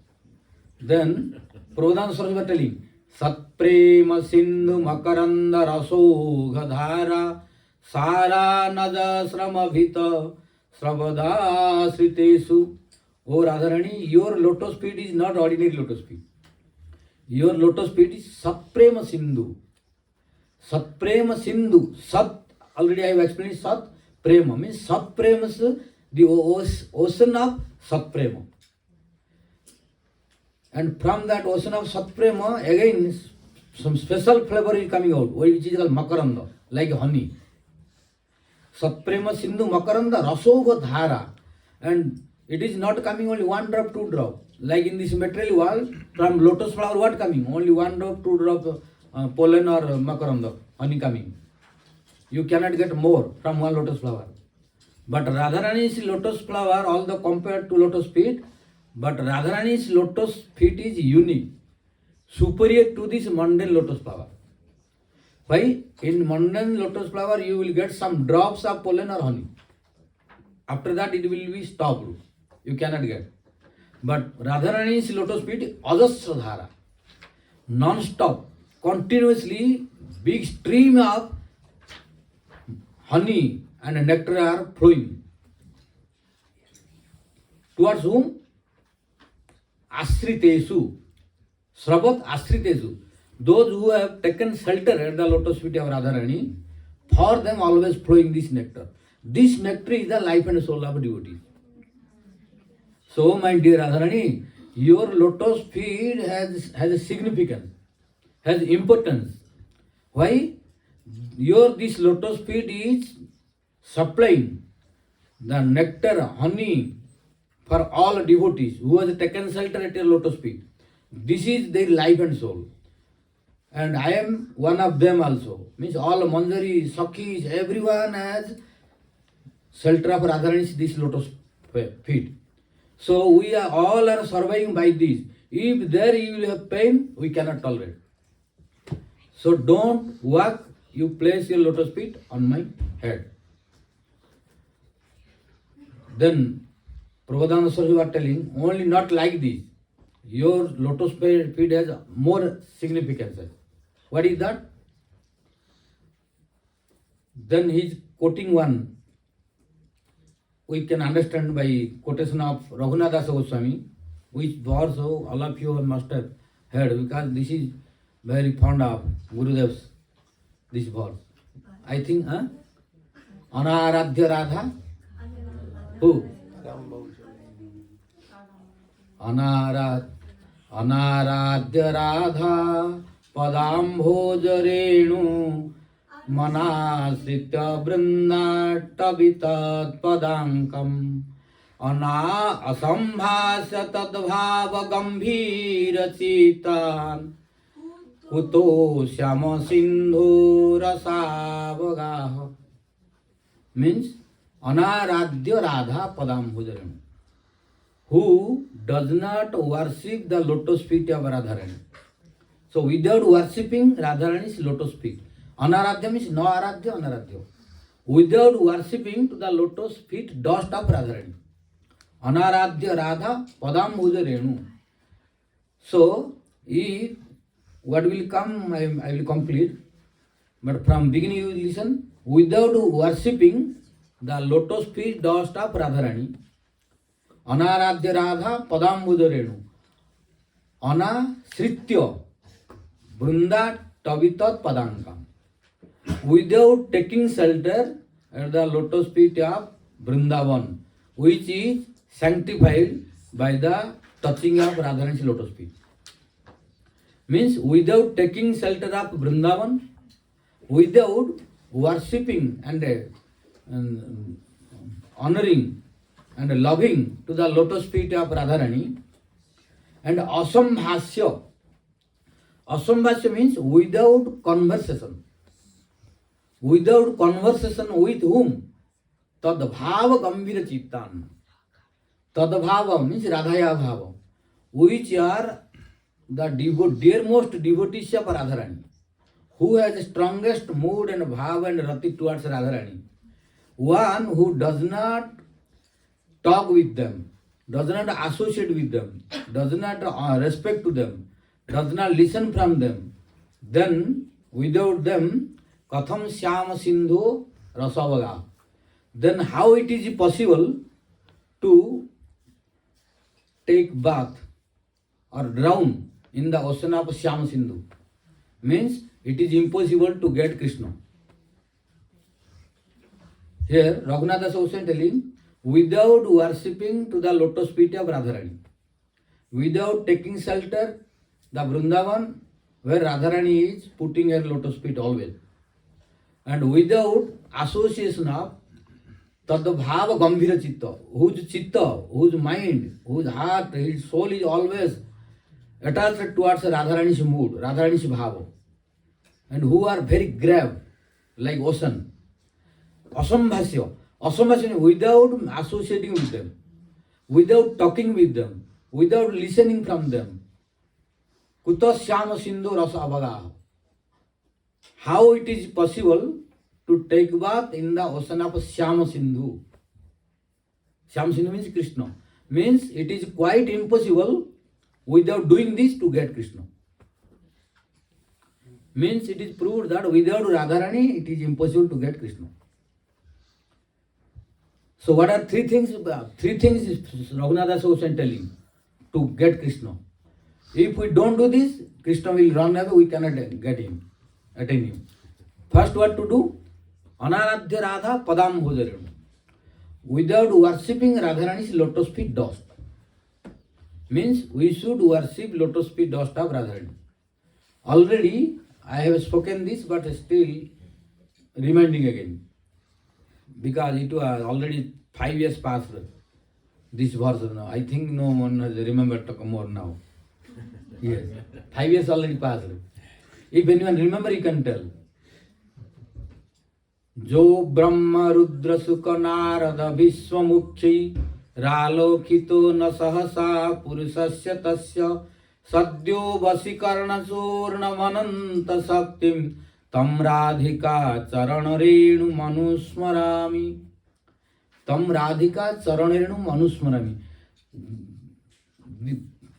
Then Prabhupada Saraswati telling, Satprema Sindhu Makaranda Raso Gadhara Sara Nada Sramabhita Sravada Sritesu. Oh Radharani, your lotus feet is not ordinary lotus feet. Your lotus feet is Satprema Sindhu. Satprema Sindhu. Sat, already I have explained Sat Prema. Means Sat Prema is the ocean of Sat Prema. And from that ocean of Sat Prema, again some special flavor is coming out, which is called Makaranda, like honey. Sat Prema Sindhu Makaranda Rasoga Dhara. And it is not coming only 1 drop, 2 drop. Like in this material world, from lotus flower, what coming? Only 1 drop, 2 drop pollen or Makaranda, honey coming. You cannot get more from one lotus flower. But Radharani's lotus flower, although compared to lotus feet, but Radharani's lotus feet is unique, superior to this mundane lotus flower. Why? In mundane lotus flower, you will get some drops of pollen or honey. After that, it will be stopped. You cannot get. But Radharani's lotus feet, Ajasradhara, non-stop, continuously, big stream of honey and nectar are flowing. Towards whom? Asritesu. Sravat Asritesu. Those who have taken shelter at the lotus feet of Radharani, for them always flowing this nectar. This nectar is the life and soul of devotees. So, my dear Radharani, your lotus feet has a significance, has importance. Why? This lotus feet is supplying the nectar, honey for all devotees who has taken shelter at your lotus feet. This is their life and soul. And I am one of them also. Means all Manjari, Sakhis, everyone has shelter of Radharani's this lotus feet. So we are all are surviving by this. If there you will have pain, we cannot tolerate. So don't walk, you place your lotus feet on my head. Then Prabodhananda Saraswati was telling, only not like this. Your lotus feet has more significance. What is that? Then he is quoting one. We can understand by quotation of Raghunath Goswami, which verse all of you must have heard, because this is very fond of Gurudev's this verse. I think, Anaradhya Radha. Who? Anaradhya Radha Padambhojarenu Manasritya Vrindattavitat Padankam Asambhasya Tadbhava Gambhira Chitan Kuto Syama Sindhu Rasavagaha. Means Anaradhya Radha Padambhojarenu, who does not worship the lotus feet of Radharani. So without worshipping Radharani's lotus feet. Anaradhya means no aradhya, anaradhya. Without worshipping to the lotus feet dust of Radharani. Anaradhya Radha Padambhuja Renu. So if what will come, I will complete. But from beginning you listen. Without worshipping the lotus feet dust of Radharani. Anaradhya Radha Padambhuja Renu. Anasritya Vrinda Tavitat Padankam. Without taking shelter at the lotus feet of Vrindavan, which is sanctified by the touching of Radharani's lotus feet. Means without taking shelter of Vrindavan, without worshipping and honoring and loving to the lotus feet of Radharani, and asambhasya. Asambhasya means without conversation. Without conversation with whom? Tadbhava gambhira chittan. Tadbhava means Radhaya bhava, which are the dearmost devotees of Radharani, who has the strongest mood and bhava and rati towards Radharani. One who does not talk with them, does not associate with them, does not respect to them, does not listen from them, then without them, Katham Syama Sindhu Rasavaga. Then how it is possible to take bath or drown in the ocean of Syama Sindhu? Means it is impossible to get Krishna. Here Raghunath Goswami telling, without worshipping to the lotus feet of Radharani, without taking shelter the Vrindavan where Radharani is putting her lotus feet always, and without association of Tadbhava Gambhira Chitta, whose mind, whose heart, his soul is always attached towards Radharani's mood, Radharani's bhava, and who are very grave like ocean. Asambhasya. Asambhasya without associating with them, without talking with them, without listening from them. Kuta Syama Sindhu Rasa Abhagaha. How it is possible to take bath in the ocean of Syama Sindhu? Syama Sindhu means Krishna. Means it is quite impossible without doing this to get Krishna. Means it is proved that without Radharani it is impossible to get Krishna. So what are three things? Three things is Raghunath Goswami telling. to get Krishna. If we don't do this, Krishna will run away, we cannot get him, attain him. First what to do? Anaradhya Radha Padam Bhojarenu. Without worshipping Radharani's lotus feet dust. Means we should worship lotus feet dust of Radharani. Already I have spoken this, but still reminding again. Because it was already 5 years past this verse. I think no one has remembered more now. Yes, 5 years already passed. If anyone remember, you can tell. Jo Brahma Rudra Sukha Narada Vishwamukhi Ralokito na sahasa purusasya tasya sadyo vasikarna surna mananta saktim tam radhika charana renu manusmarami. Tam radhika charana renu manusmarami.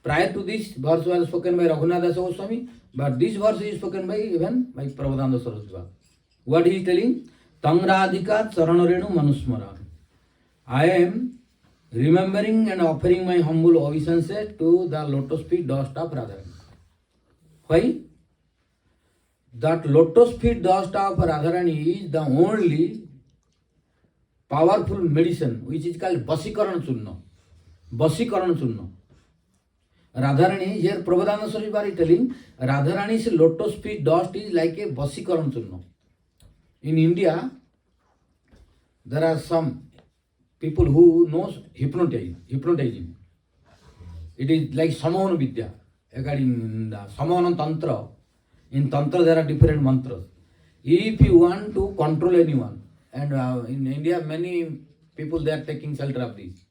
Prior to this verse was spoken by Raghunath Goswami, but this verse is spoken by even by Prabhupada Saraswati. What he is telling? Tam radhika charana renu manusmarami. I am remembering and offering my humble obeisances to the lotus feet dust of Radharani. Why? That lotus feet dust of Radharani is the only powerful medicine which is called Vasikaran Churna. Vasikaran Churna. Radharani, here Prabhupada Saraswati is telling, Radharani's lotus feet dust is like a Vasikaran Churna. In India, there are some people who knows hypnotizing. It is like Samahana Vidya. According to Samahana Tantra, in Tantra there are different mantras. If you want to control anyone, and in India many people they are taking shelter of this,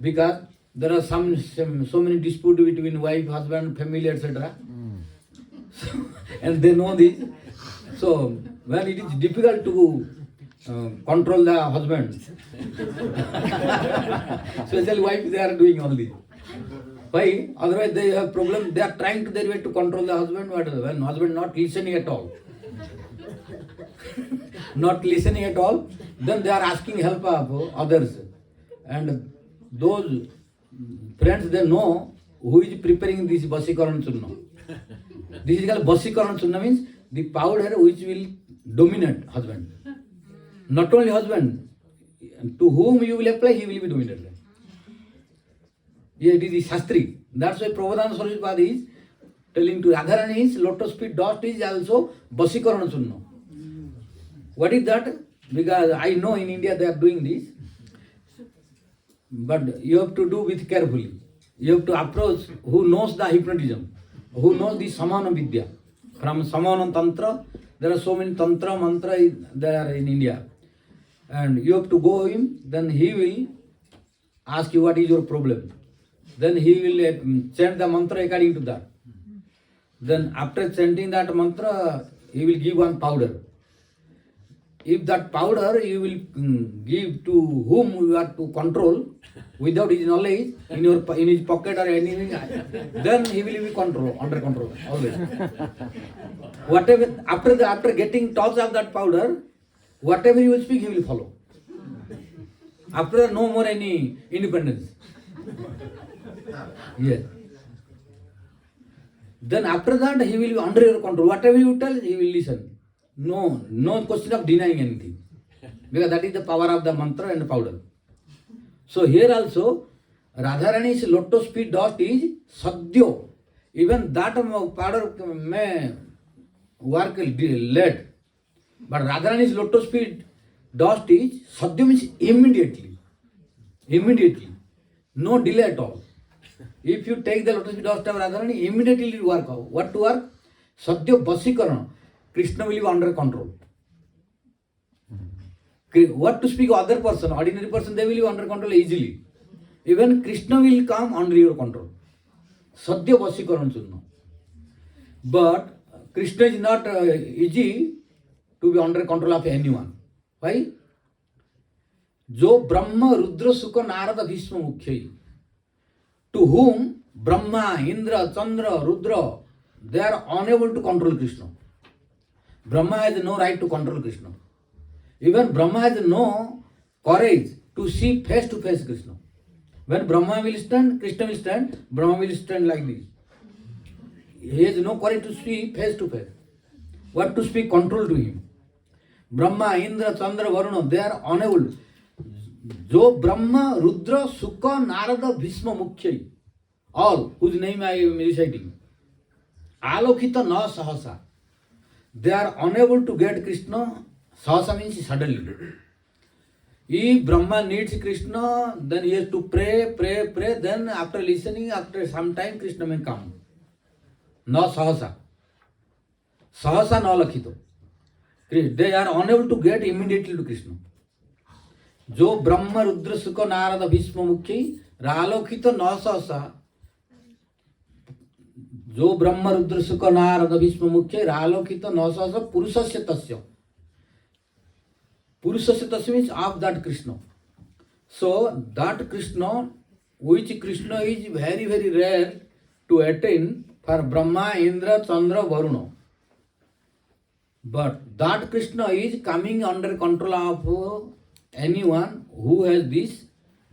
because there are so many disputes between wife, husband, family, etc. And they know this. So when it is difficult to control the husband, especially wife, they are doing all this. Why? Otherwise they have problem. They are trying to their way to control the husband, but when husband not listening at all, not listening at all, then they are asking help of others, and those friends they know who is preparing this Vasikaran Churna. This is called Vasikaran Churna, means the powder which will dominate husband. Not only husband, to whom you will apply, he will be dominated. Yeah, it is Shastri. That's why Prabhupada Saraswati is telling to Radharani's lotus feet dust is also Vasikaran Churna. What is that? Because I know in India they are doing this. But you have to do with carefully. You have to approach who knows the hypnotism, who knows the Samana Vidya. From Samana Tantra, there are so many Tantra, Mantra there in India. And you have to go him, then he will ask you what is your problem. Then he will chant the mantra according to that. Then after chanting that mantra, he will give one powder. If that powder you will give to whom you are to control, without his knowledge, in his pocket or anything, then he will be under control, always. Whatever after getting touch of that powder, whatever you will speak, he will follow. After that, no more any independence. Yes. Then after that, he will be under your control. Whatever you tell, he will listen. No question of denying anything. Because that is the power of the mantra and the powder. So here also, Radharani's lotus feet dust is sadhyo. Even that powder may work late. But Radharani's lotus feet dust is sadhyo, means immediately. Immediately. No delay at all. If you take the lotus feet dust of Radharani, immediately it will work out. What to work? Sadhyo Vasikarana. Krishna will be under control. What to speak other person, ordinary person, they will be under control easily. Even Krishna will come under your control. Sadhya Vasikarana Churna. But Krishna is not easy to be under control of anyone. Why? Jo Brahma Rudra Sukha Narada Bhishma Mukhya. To whom Brahma, Indra, Chandra, Rudra, they are unable to control Krishna. Brahma has no right to control Krishna. Even Brahma has no courage to see face to face Krishna. When Brahma will stand, Krishna will stand, Brahma will stand like this. He has no courage to speak face to face. What to speak control to him. Brahma, Indra, Chandra, Varuna, they are unable. Jo Brahma, Rudra, Sukha, Narada, Bhishma, Mukhya, all whose name I am reciting. Alokita na sahasa. They are unable to get Krishna. Sahasa means suddenly. If Brahma needs Krishna, then he has to pray. Then after listening, after some time, Krishna may come. Na sahasa. Sahasa na lakhito. They are unable to get immediately to Krishna. Jo Brahma, Rudra, Sukha, Narada, Bhishma, Mukhya, Ralokhita na sahasa. Jo Brahma, Rudra, Sukha, Narada, Bhishma, Mukhya, Ralokhita na sahasa Purusasya tasya. Purusasya tasya means of that Krishna. So that Krishna, which Krishna is very, very rare to attain for Brahma, Indra, Chandra, Varuna. But that Krishna is coming under control of anyone who has this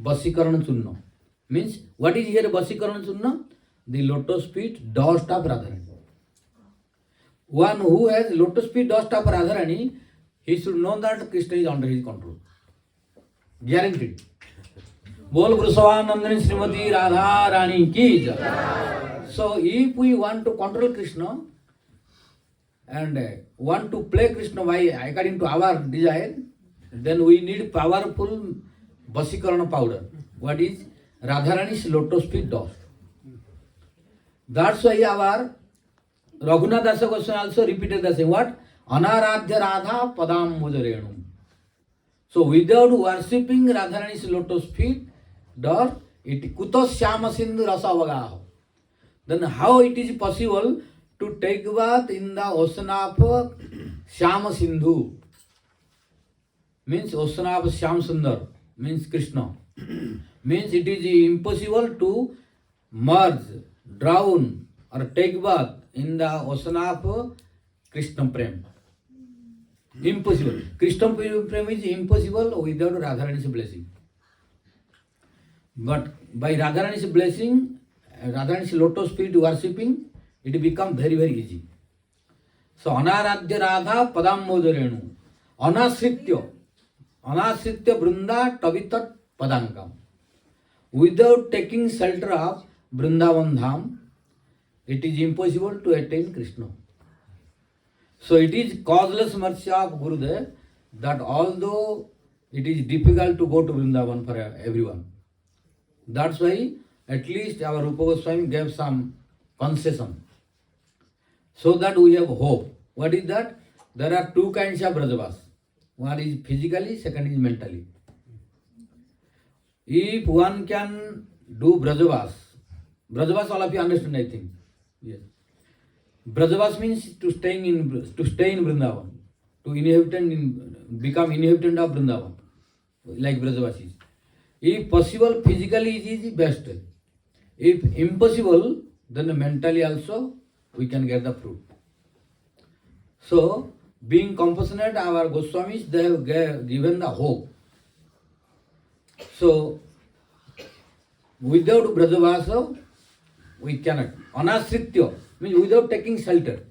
Vasikarana Chunna. Means, what is here Vasikarana Chunna? The lotus feet, dust of Radharani. One who has lotus feet, dust of Radharani, he should know that Krishna is under his control. Guaranteed. Bol Vrusavanandani Srimati Radha Rani ki jai. So, if we want to control Krishna and want to play Krishna by according to our desire, then we need powerful Vasikarana powder. What is? Radharani's lotus feet dust. That's why our Raghunath Dasa Goswami also repeated the same. What? Anaradhya Radha Padam Mujarenum. So without worshipping Radharani's lotus feet dust, it kutos Shyama Sindhu Rasavagaho. Then how it is possible to take bath in the ocean of Shyama Sindhu? Means ocean of Shyam Sundar, means Krishna. Means it is impossible to merge, drown or take bath in the ocean of Krishna Prem. Impossible. Krishna Prem is impossible without Radharani's blessing. But by Radharani's blessing, Radharani's lotus feet worshipping, it becomes very, very easy. So, Anaradhya Radha Padam Modarenu. Anasritya Brunda Tavitat Padankam. Without taking shelter of Vrindavan Dham, it is impossible to attain Krishna. So it is causeless mercy of Gurudev that although it is difficult to go to Vrindavan for everyone, that's why at least our Rupa Goswami gave some concession so that we have hope. What is that? There are two kinds of Brajavas. One is physically, second is mentally. If one can do Brajavas all of you understand, I think. Yes. Brajavas means to stay in Vrindavan, become inhabitant of Vrindavan, like Brajavas is. If possible, physically it is best. If impossible, then mentally also we can get the fruit. So, being compassionate, our Goswamis, they have given the hope. So, without Brajavasa, we cannot. Anasritya means without taking shelter.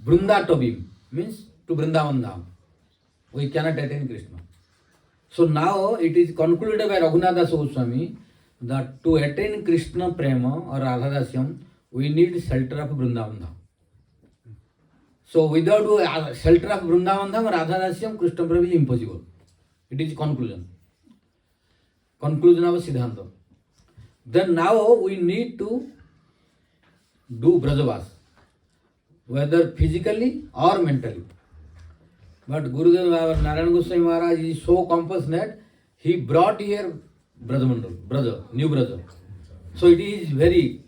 Brunda Tabim means to Vrindavan Dham. We cannot attain Krishna. So now it is concluded by Raghunath Dasa Goswami that to attain Krishna Prema or Radhadasyam, we need shelter of Vrindavan Dham. So without shelter of Vrindavan Dham, Radhadasyam, Krishna Prema is impossible. It is conclusion. Conclusion of Siddhanta. Then now we need to do Brajavas, whether physically or mentally. But Gurudev, our Narayana Goswami Maharaj is so compassionate, he brought here Braja, new Braja. So it is very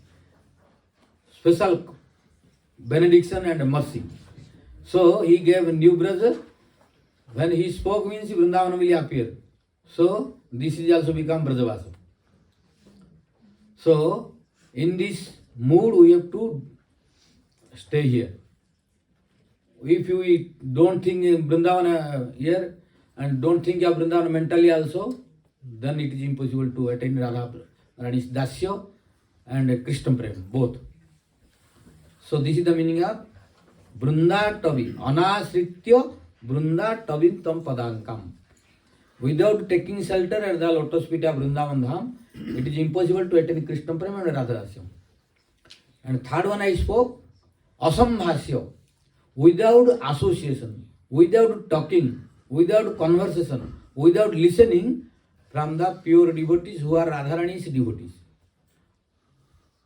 special benediction and mercy. So he gave a new Braja. When he spoke means Vrindavan will appear. So this is also become Brajavasa. So in this mood we have to stay here. If you don't think Vrindavan here and don't think of Vrindavan mentally also, then it is impossible to attain Radha Rani's Dasya and Krishna Prem, both. So this is the meaning of Brunda Tavi, Anasritya Brunda Tavim Tam Padankam. Without taking shelter at the lotus feet of Vrindavan Dham, it is impossible to attain Krishna Prem and Radha Dasya. And third one I spoke, Asambhasya, without association, without talking, without conversation, without listening from the pure devotees who are Radharani's devotees,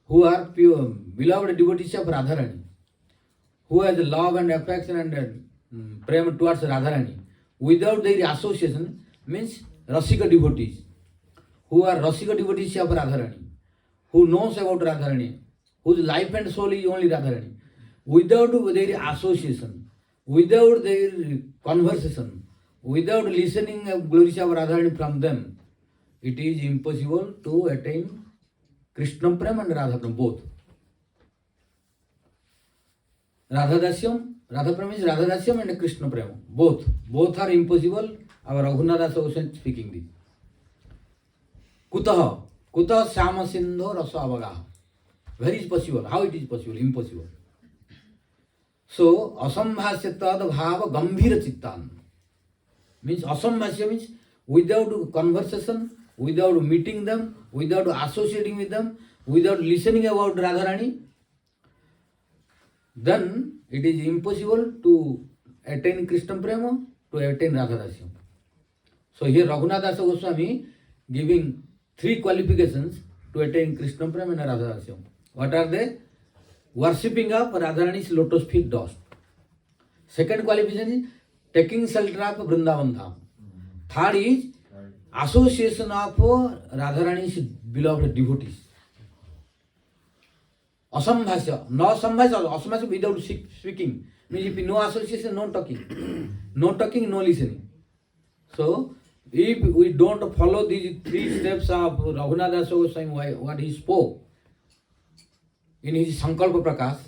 who are pure, beloved devotees of Radharani, who has love and affection and prema towards Radharani. Without their association means Rasika devotees, who are Rasika devotees of Radharani, who knows about Radharani, whose life and soul is only Radharani. Without their association, without their conversation, without listening of glories of Radharani from them, it is impossible to attain Krishna Prem and Radha Prem, both. Radha Dasyam, Radha Prem is Radha Dasyam and Krishna Prem, both. Both are impossible. Our Raghunatha Goswami speaking this. Kutaha, Kutaha Syama Sindho Rasa Avagaha. Where is possible? How it is possible? Impossible. So, Asambhasya Tad Bhava Gambhira Chittan. Means Asambhasya means without conversation, without meeting them, without associating with them, without listening about Radharani, then it is impossible to attain Krishna Prema, to attain Radha Dasyam. So here Raghunatha Goswami giving 3 qualifications to attain Krishna Prema and Radha Dasyam. What are they? Worshipping of Radharani's lotus feet dust. Second qualification is taking shelter of Vrindavan Dham. Third is association of Radharani's beloved devotees. Asambhasya, no Asambhasya, Asambhasya without speaking. Means if no association, no talking. No talking, no listening. So, if we don't follow these 3 steps of Raghunatha Goswami, what he spoke in his Sankalpa Prakash,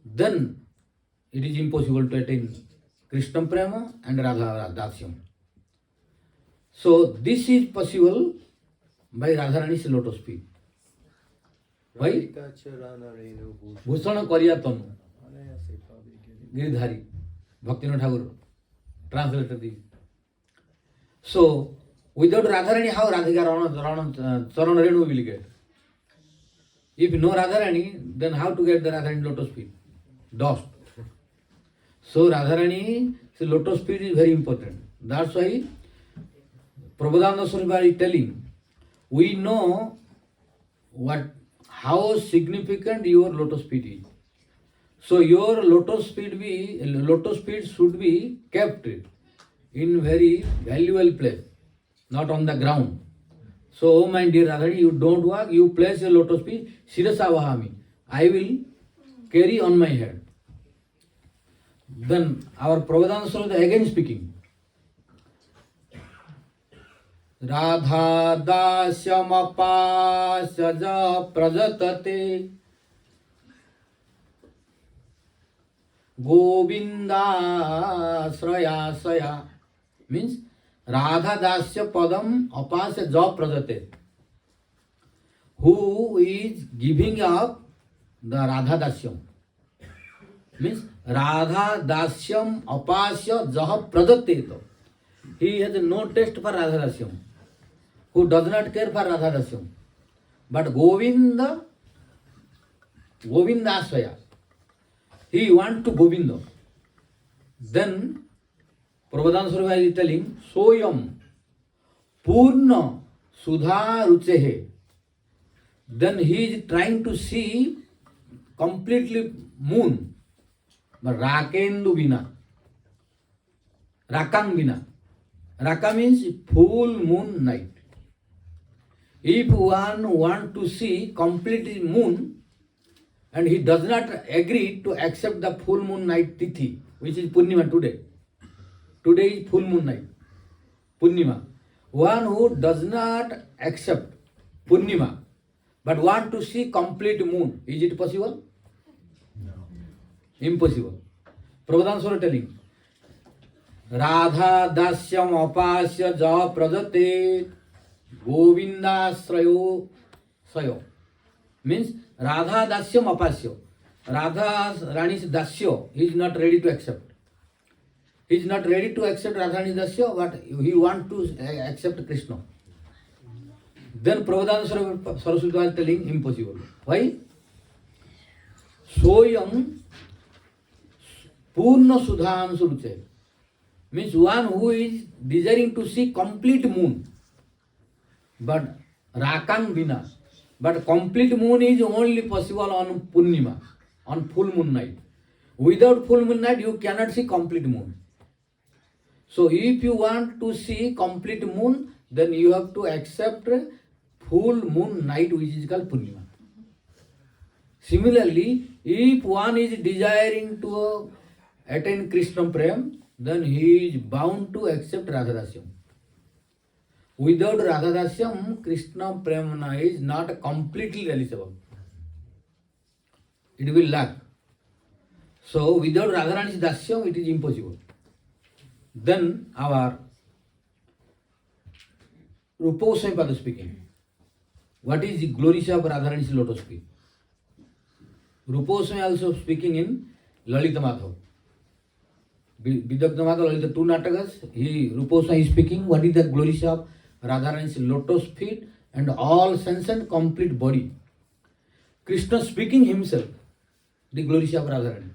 then it is impossible to attain Krishna Prema and Radha Dasyam. So, this is possible by Radharani's lotus feet. Why? Bhusana Kariyatanu, Giridhari, Bhakti Thakur translated this. So, without Radharani, how Radhika Charana Renu will get? If no Radharani, then how to get the Radharani lotus feet? Dust. So, Radharani, lotus feet is very important. That's why Prabhupada Swarup is telling, we know how significant your lotus feet is. So your lotus feet should be kept in very valuable place, not on the ground. So, oh my dear Radharani, you don't walk, you place your lotus feet, Shirasa Vahami, I will carry on my head. Then our Prabhupada Swarup again speaking. Radha Dasyam Apasya Prajatate Govinda Srayasaya, means Radha Dasya Padam Apasya Ja Prajate, who is giving up the Radha Dasyam, means Radha Dasyam Apasya Ja Prajate. He has no taste for Radha Dasyam, who does not care for Radha Dasyam, but Govindasvaya, he wants to Govinda. Then Prabhupada Swarup is telling, Soyam Purna Sudha Ruchehe. Then he is trying to see completely moon, but Rakendu Vina, Rakang Vina. Raka means full moon night. If one wants to see complete moon and he does not agree to accept the full moon night Tithi, which is Purnima today. Today is full moon night, Purnima. One who does not accept Purnima but want to see complete moon, is it possible? No. Impossible. Prabhupada Swarup telling, Radha Dasyam Apasya Ja Prajate Govindasrayo sayo. Means Radha dasyam apasyo. Radha Rani's dasya, he is not ready to accept. He is not ready to accept Radha Rani's dasya, but he want to accept Krishna. Then Prabhupada Saraswati was telling impossible. Why? Soyam Purna Sudhan Suruche. Means one who is desiring to see complete moon. But Rakang Vina. But complete moon is only possible on Purnima, on full moon night. Without full moon night, you cannot see complete moon. So if you want to see complete moon, then you have to accept full moon night, which is called Purnima. Similarly, if one is desiring to attain Krishna Prem, then he is bound to accept Radhadasyam. Without Radhadasyam, Krishna Premana is not completely realizable. It will lack. So without Radharani's Dasyam, it is impossible. Then our Rupa Goswami Pada speaking. What is the glories of Radharani's lotus feet? Rupa Goswami also speaking in Lalita Madhav. Vidagdha Madhav, Lalita two Natakas, Rupa Goswami is speaking what is the glories of Radharani's lotus feet and all sense and complete body. Krishna speaking himself, the glories of Radharani.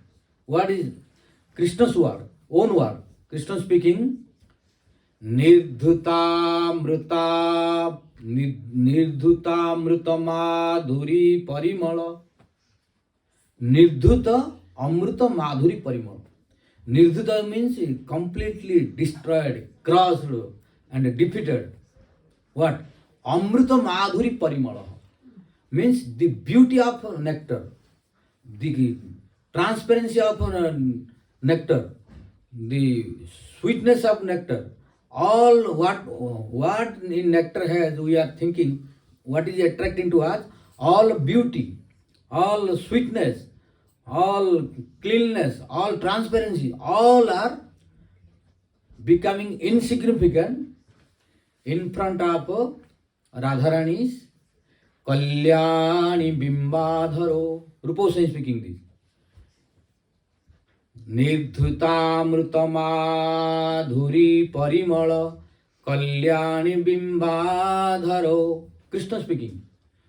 What is Krishna's word, own word? Krishna speaking, Nirdhuta Amruta Madhuri Parimala. Nirdhuta Amruta Madhuri Parimala. Nirdhuta means completely destroyed, crushed and defeated. What? Amruta Madhuri Parimala means the beauty of nectar, the transparency of nectar, the sweetness of nectar, all what in nectar has, we are thinking, what is attracting to us, all beauty, all sweetness, all cleanness, all transparency, all are becoming insignificant in front of Radharani's Kalyani Bimbadharo. Rupa Goswami speaking this. Nirdhutamrutamadhuri parimala Kalyani Bimbadharo. Krishna speaking.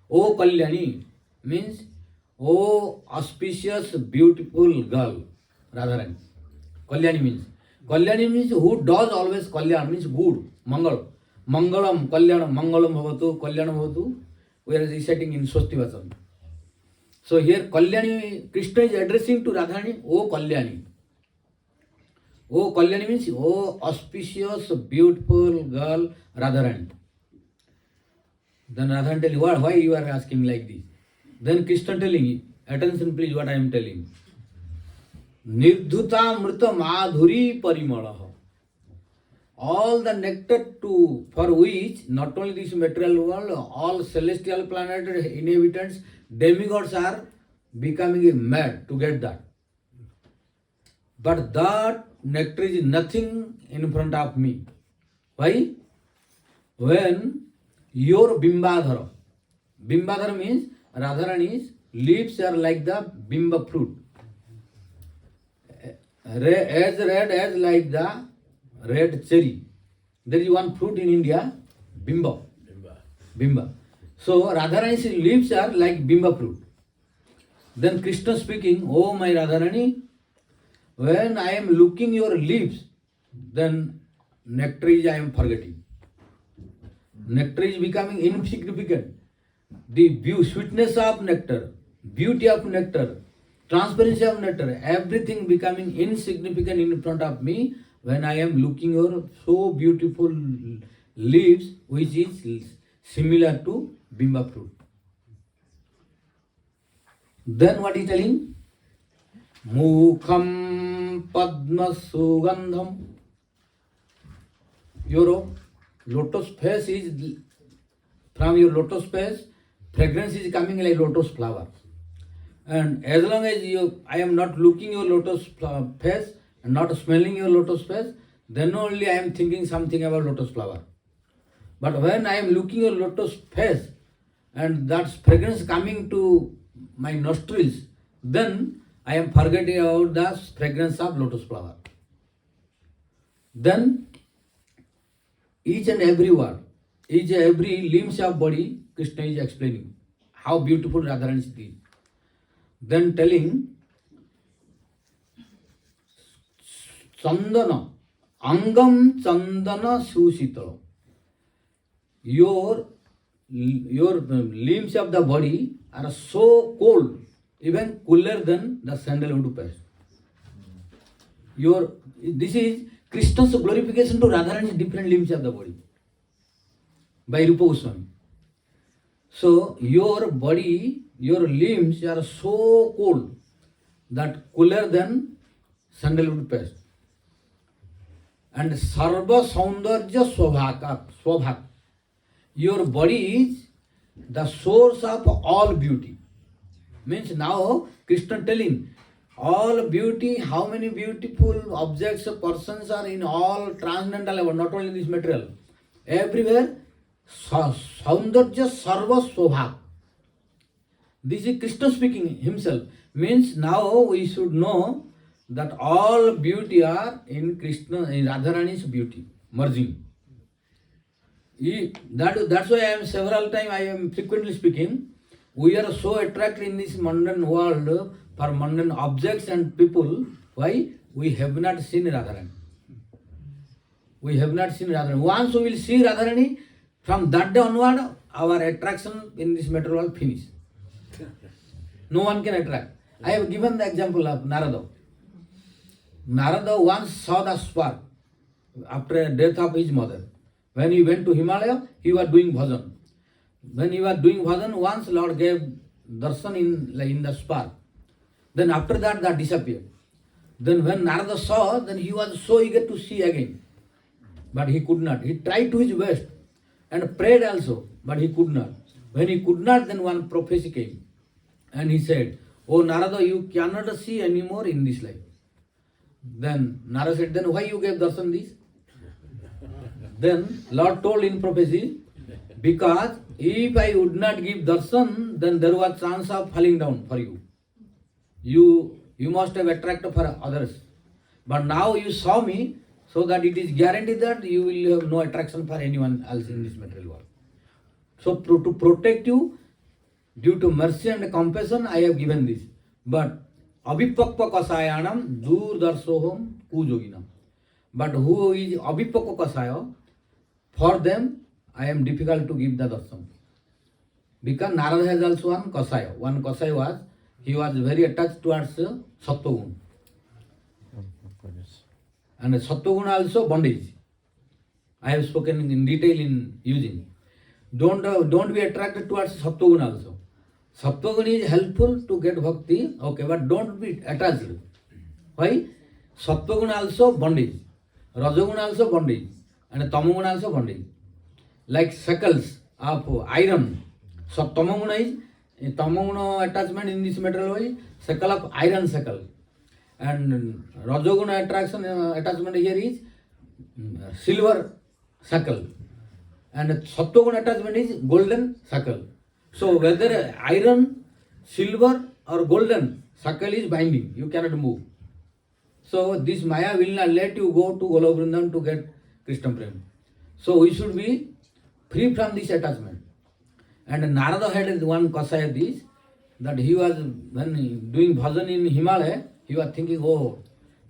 O Kalyani means O auspicious beautiful girl, Radharani. Kalyani means who does always Kalyan, means good, Mangal. Mangalam, Kalyanam, Mangalam Bhavatu, Kalyanam Bhavatu. We are reciting in Swasti Vacham. So here Kalyani, Krishna is addressing to Radharani, O Kalyani. O Kalyani means O auspicious, beautiful girl, Radharani. Then Radharani telling, why you are asking like this? Then Krishna telling, attention please what I am telling. Nirdhuta mrita madhuri parimalaha. All the nectar for which not only this material world, all celestial planet inhabitants, demigods are becoming mad to get that. But that nectar is nothing in front of me. Why? When your Bimbadhara means Radharani's leaves are like the bimba fruit. As red as like the red cherry. There is one fruit in India, bimba. So Radharani's leaves are like bimba fruit. Then Krishna speaking, oh my Radharani, when I am looking your leaves, then nectar is I am forgetting. Nectar is becoming insignificant. The sweetness of nectar, beauty of nectar, transparency of nectar, everything becoming insignificant in front of me when I am looking your so beautiful leaves, which is similar to bimba fruit. Then what is telling? Mukham Padma Sugandham. Your lotus face is, from your lotus face, fragrance is coming like lotus flower. And as long as I am not looking your lotus face and not smelling your lotus face, then only I am thinking something about lotus flower. But when I am looking your lotus face and that fragrance coming to my nostrils, then I am forgetting about the fragrance of lotus flower. Then each and every word, each and every limbs of body, Krishna is explaining how beautiful Radharani is. Then telling Chandana, Angam Chandana Susitala. Your limbs of the body are so cold, even cooler than the sandalwood paste. This is Krishna's glorification to Radharani's different limbs of the body by Rupa Goswami. So your body, your limbs are so cold that cooler than sandalwood paste. And Sarva Saundarya Swabhak. Your body is the source of all beauty. Means now Krishna telling all beauty, how many beautiful objects, persons are in all transcendental level, not only this material. Everywhere, Saundarya Sarva Swabhak. This is Krishna speaking himself. Means now we should know that all beauty are in Krishna, in Radharani's beauty, merging. That's why I am several times, I am frequently speaking, we are so attracted in this mundane world for mundane objects and people. Why? We have not seen Radharani. We have not seen Radharani. Once we will see Radharani, from that day onward, our attraction in this material world finish. No one can attract. I have given the example of Narada. Narada once saw the spark after the death of his mother. When he went to Himalaya, he was doing bhajan. When he was doing bhajan, once Lord gave darshan in the spark. Then after that, that disappeared. Then when Narada saw, then he was so eager to see again. But he could not. He tried to his best and prayed also, but he could not. When he could not, then one prophecy came. And he said, "Oh Narada, you cannot see anymore in this life." Then Narada said, "Then why you gave darshan this?" Then Lord told in prophecy, because if I would not give darshan, then there was chance of falling down for you. You must have attracted for others. But now you saw me, so that it is guaranteed that you will have no attraction for anyone else in this material world. So to protect you, due to mercy and compassion, I have given this. But Abhipakpa Kasayanam Durdarsoham Kujoginam. But who is Abhipakpa Kasaya, for them I am difficult to give the darshan. Because Narada has also one Kasaya. One Kasaya was, he was very attached towards Sattvagun. And Sattvagun also bondage. I have spoken in detail in using. Don't be attracted towards Sattvagun also. Sattvagun is helpful to get bhakti, okay, but don't be attached. Why? Sattvagun also bondage. Rajagun also bondage. And Tamagun also bondage. Like shackles of iron. So Tamaguna is Tamaguna attachment in this material is shackle of iron shackle. And Rajaguna attachment here is silver shackle. And Sattvagun attachment is golden shackle. So whether iron, silver or golden shackle is binding, you cannot move. So this Maya will not let you go to Goloka Vrindavan to get Krishna Prem. So we should be free from this attachment. And Narada had one Kasaya this, that he was, when doing bhajan in Himalaya, he was thinking, oh,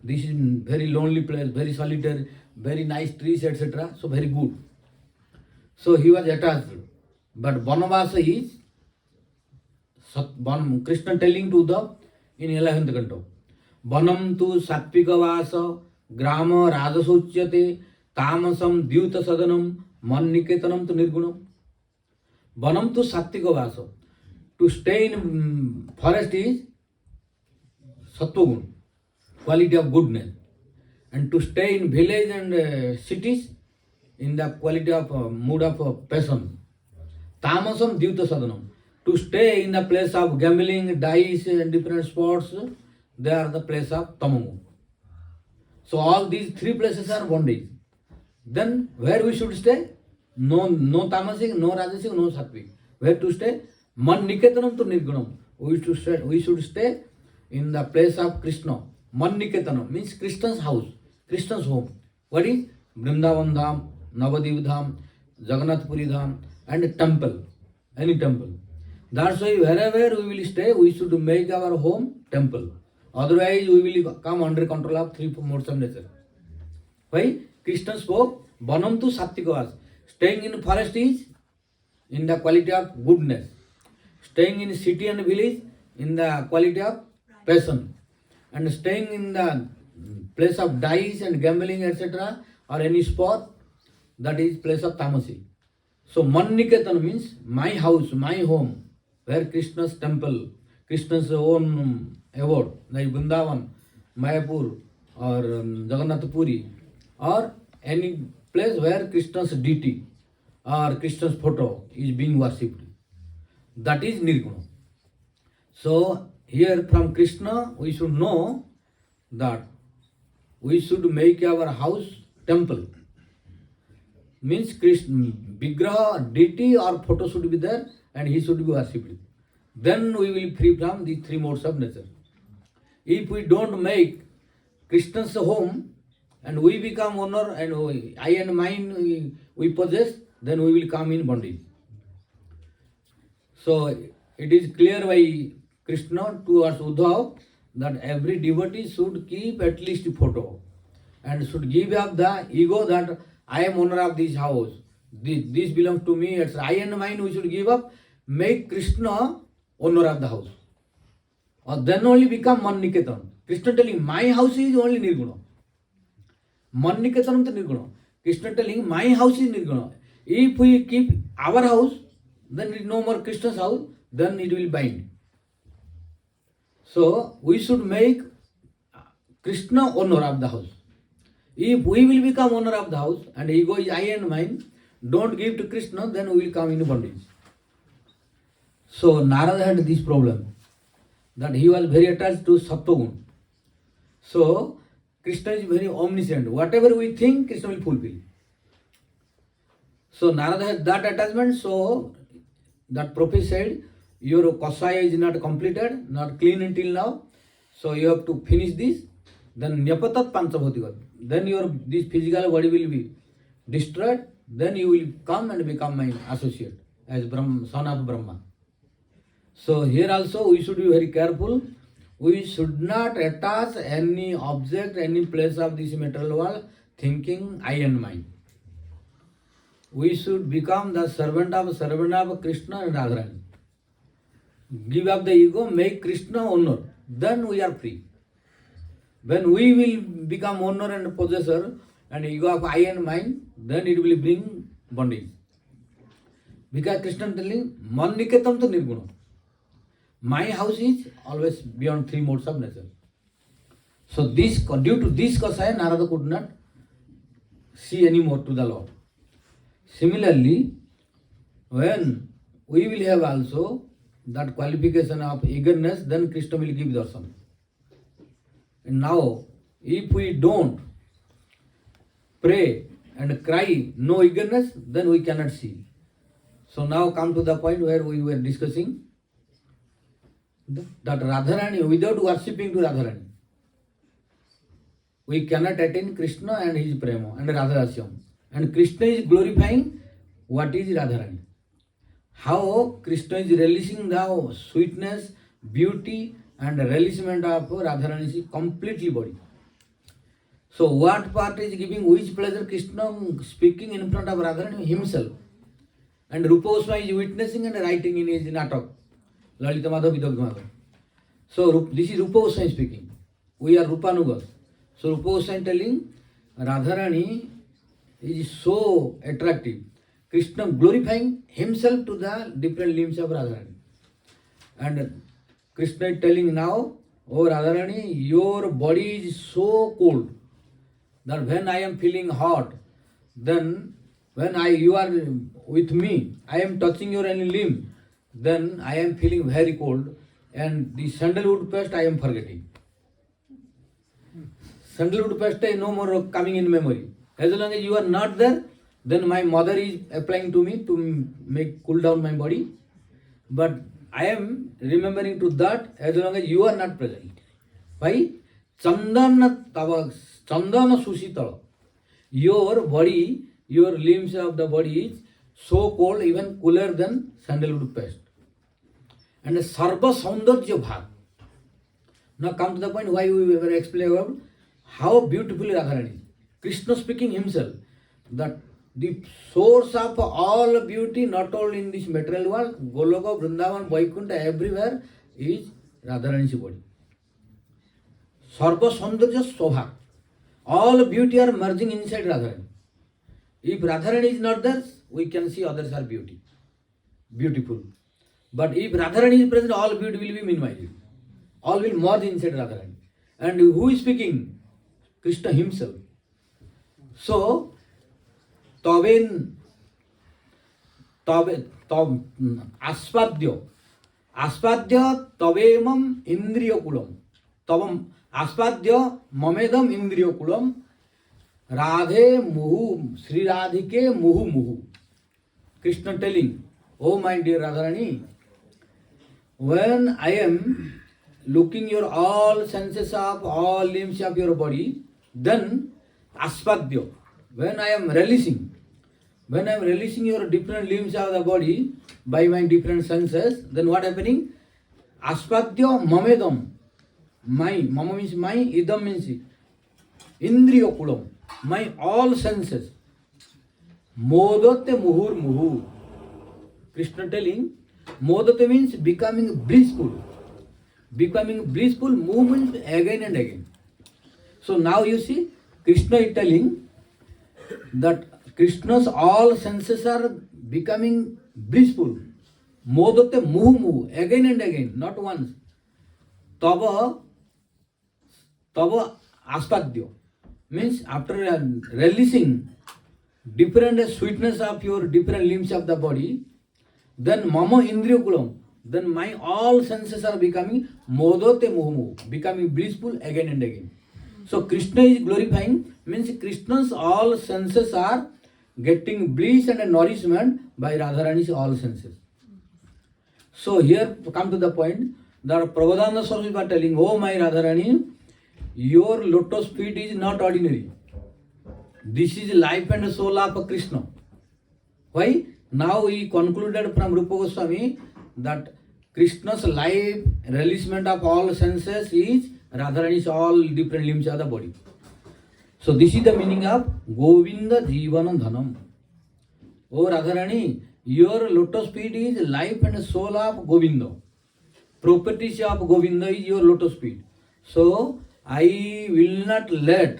this is very lonely place, very solitary, very nice trees, etc. So very good. So he was attached. But Vanavasa is Krishna telling to the in 11th canto. Vanam tu satvika vasa grama rajasocyate tamasam dyuta sadanam manniketanam tu nirgunam. Vanam tu satvika vasa. To stay in forest is sattvagun, quality of goodness. And to stay in village and cities in the quality of mood of passion. Tamasam dyuta sadanam. To stay in the place of gambling, dice and different sports, they are the place of tamagu. So all these three places are bondage. Then where we should stay? No tamasic, no rajasic, no sattvic. Where to stay? Man niketanam to nirgunam. We should stay in the place of Krishna. Man niketanam means Krishna's house, Krishna's home. What is? Vrindavan Dham, Navadip Dham, Jagannath Puri Dham, and a temple, any temple. That's why wherever we will stay, we should make our home temple. Otherwise, we will come under control of three modes of nature. Why? Krishna spoke, Banam tu Sattikavas. Staying in forest is in the quality of goodness. Staying in city and village in the quality of passion. And staying in the place of dice and gambling, etc., or any sport, that is place of tamasi. So Manniketana means my house, my home, where Krishna's temple, Krishna's own abode, like Vrindavan, Mayapur, or Jagannath Puri, or any place where Krishna's deity or Krishna's photo is being worshipped. That is Nirguna. So here from Krishna we should know that we should make our house temple. Means Krishna, Vigraha, deity or photo should be there and he should be worshipped. Then we will free from the three modes of nature. If we don't make Krishna's home and we become owner and I and mine we possess, then we will come in bondage. So it is clear by Krishna towards Uddhav that every devotee should keep at least a photo and should give up the ego that I am owner of this house, this belongs to me, it's I and mine we should give up, make Krishna owner of the house. Or then only become Manniketana. Krishna telling my house is only Nirguna. Manniketana to Nirguna. Krishna telling my house is Nirguna. If we keep our house, then it is no more Krishna's house, then it will bind. So we should make Krishna owner of the house. If we will become owner of the house and ego is I and mine, don't give to Krishna, then we will come in bondage. So Narada had this problem, that he was very attached to Sattvagun. So Krishna is very omniscient. Whatever we think, Krishna will fulfill. So Narada had that attachment, so that prophet said, your Kasaya is not completed, not clean until now, so you have to finish this, then Nyapatat Panchabhutigat. Then this physical body will be destroyed, then you will come and become my associate as son of Brahma. So here also we should be very careful. We should not attach any object, any place of this material world thinking I and mine. We should become the servant of Krishna and Radharani. Give up the ego, make Krishna owner. Then we are free. When we will become owner and possessor and ego of I and mine, then it will bring bondage. Because Krishna is telling, Maniketam to Nirguna. My house is always beyond three modes of nature. So due to this Kasaya, Narada could not see any more to the Lord. Similarly, when we will have also that qualification of eagerness, then Krishna will give darshan. And now, if we don't pray and cry, no eagerness, then we cannot see. So now come to the point where we were discussing that Radharani, without worshipping to Radharani, we cannot attain Krishna and his prema and Radharasyam. And Krishna is glorifying what is Radharani. How Krishna is relishing the sweetness, beauty and relishment of Radharani's completely body. So what part is giving which pleasure? Krishna speaking in front of Radharani himself. And Rupa Goswami is witnessing and writing in his natak, Lalita Madhav Vidagh Madhav. So this is Rupa Goswami speaking. We are Rupanugas. So Rupa Goswami telling Radharani is so attractive. Krishna glorifying himself to the different limbs of Radharani. And Krishna is telling now, oh Radharani, your body is so cold that when I am feeling hot, then when you are with me, I am touching your any limb, then I am feeling very cold, and the sandalwood paste I am forgetting. Sandalwood paste is no more coming in memory. As long as you are not there, Then my mother is applying to me to make cool down my body. But I am remembering to that as long as you are not present. Why? Chandana Susitala. Your body, your limbs of the body is so cold, even cooler than sandalwood paste. And Sarva Saundarya Bhag. Now come to the point why we were explaining about how beautiful Radharani is. Krishna speaking himself that the source of all beauty, not only in this material world, Goloka, Vrindavan, Vaikuntha, everywhere, is Radharani's body. Sarva Saundarya Sobha. All beauty are merging inside Radharani. If Radharani is not there, we can see others are beautiful. But if Radharani is present, all beauty will be minimized. All will merge inside Radharani. And who is speaking? Krishna himself. So, Aspadya tavemam indriyakulam. Tavam aspadya mamedam indriyakulam. Radhe muhu, Sri Radhike muhu muhu. Krishna telling, oh my dear Radharani, when I am looking your all senses of all limbs of your body, then aspadya, when I am releasing your different limbs of the body by my different senses, then what happening? Aspadya mamedam, my, mama means my, idam means indriya kulam, my all senses. Modate muhur muhu. Krishna telling, modate means becoming blissful. Becoming blissful, movement again and again. So now you see, Krishna is telling that Krishna's all senses are becoming blissful. Modate muhu muhu, again and again, not once. Tava aspadya means after releasing different sweetness of your different limbs of the body, then mama indriya kulam, then my all senses are becoming modate muhu, becoming blissful again and again. So Krishna is glorifying, means Krishna's all senses are getting bliss and nourishment by Radharani's all senses. So here come to the point that Prabodhananda Swami was telling, oh my Radharani, your lotus feet is not ordinary. This is life and soul of Krishna. Why? Now we concluded from Rupa Goswami that Krishna's life, releasement of all senses is Radharani's all different limbs of the body. So this is the meaning of Govinda Jivana Dhanam. Oh Radharani, your lotus feet is life and soul of Govinda. Properties of Govinda is your lotus feet. So I will not let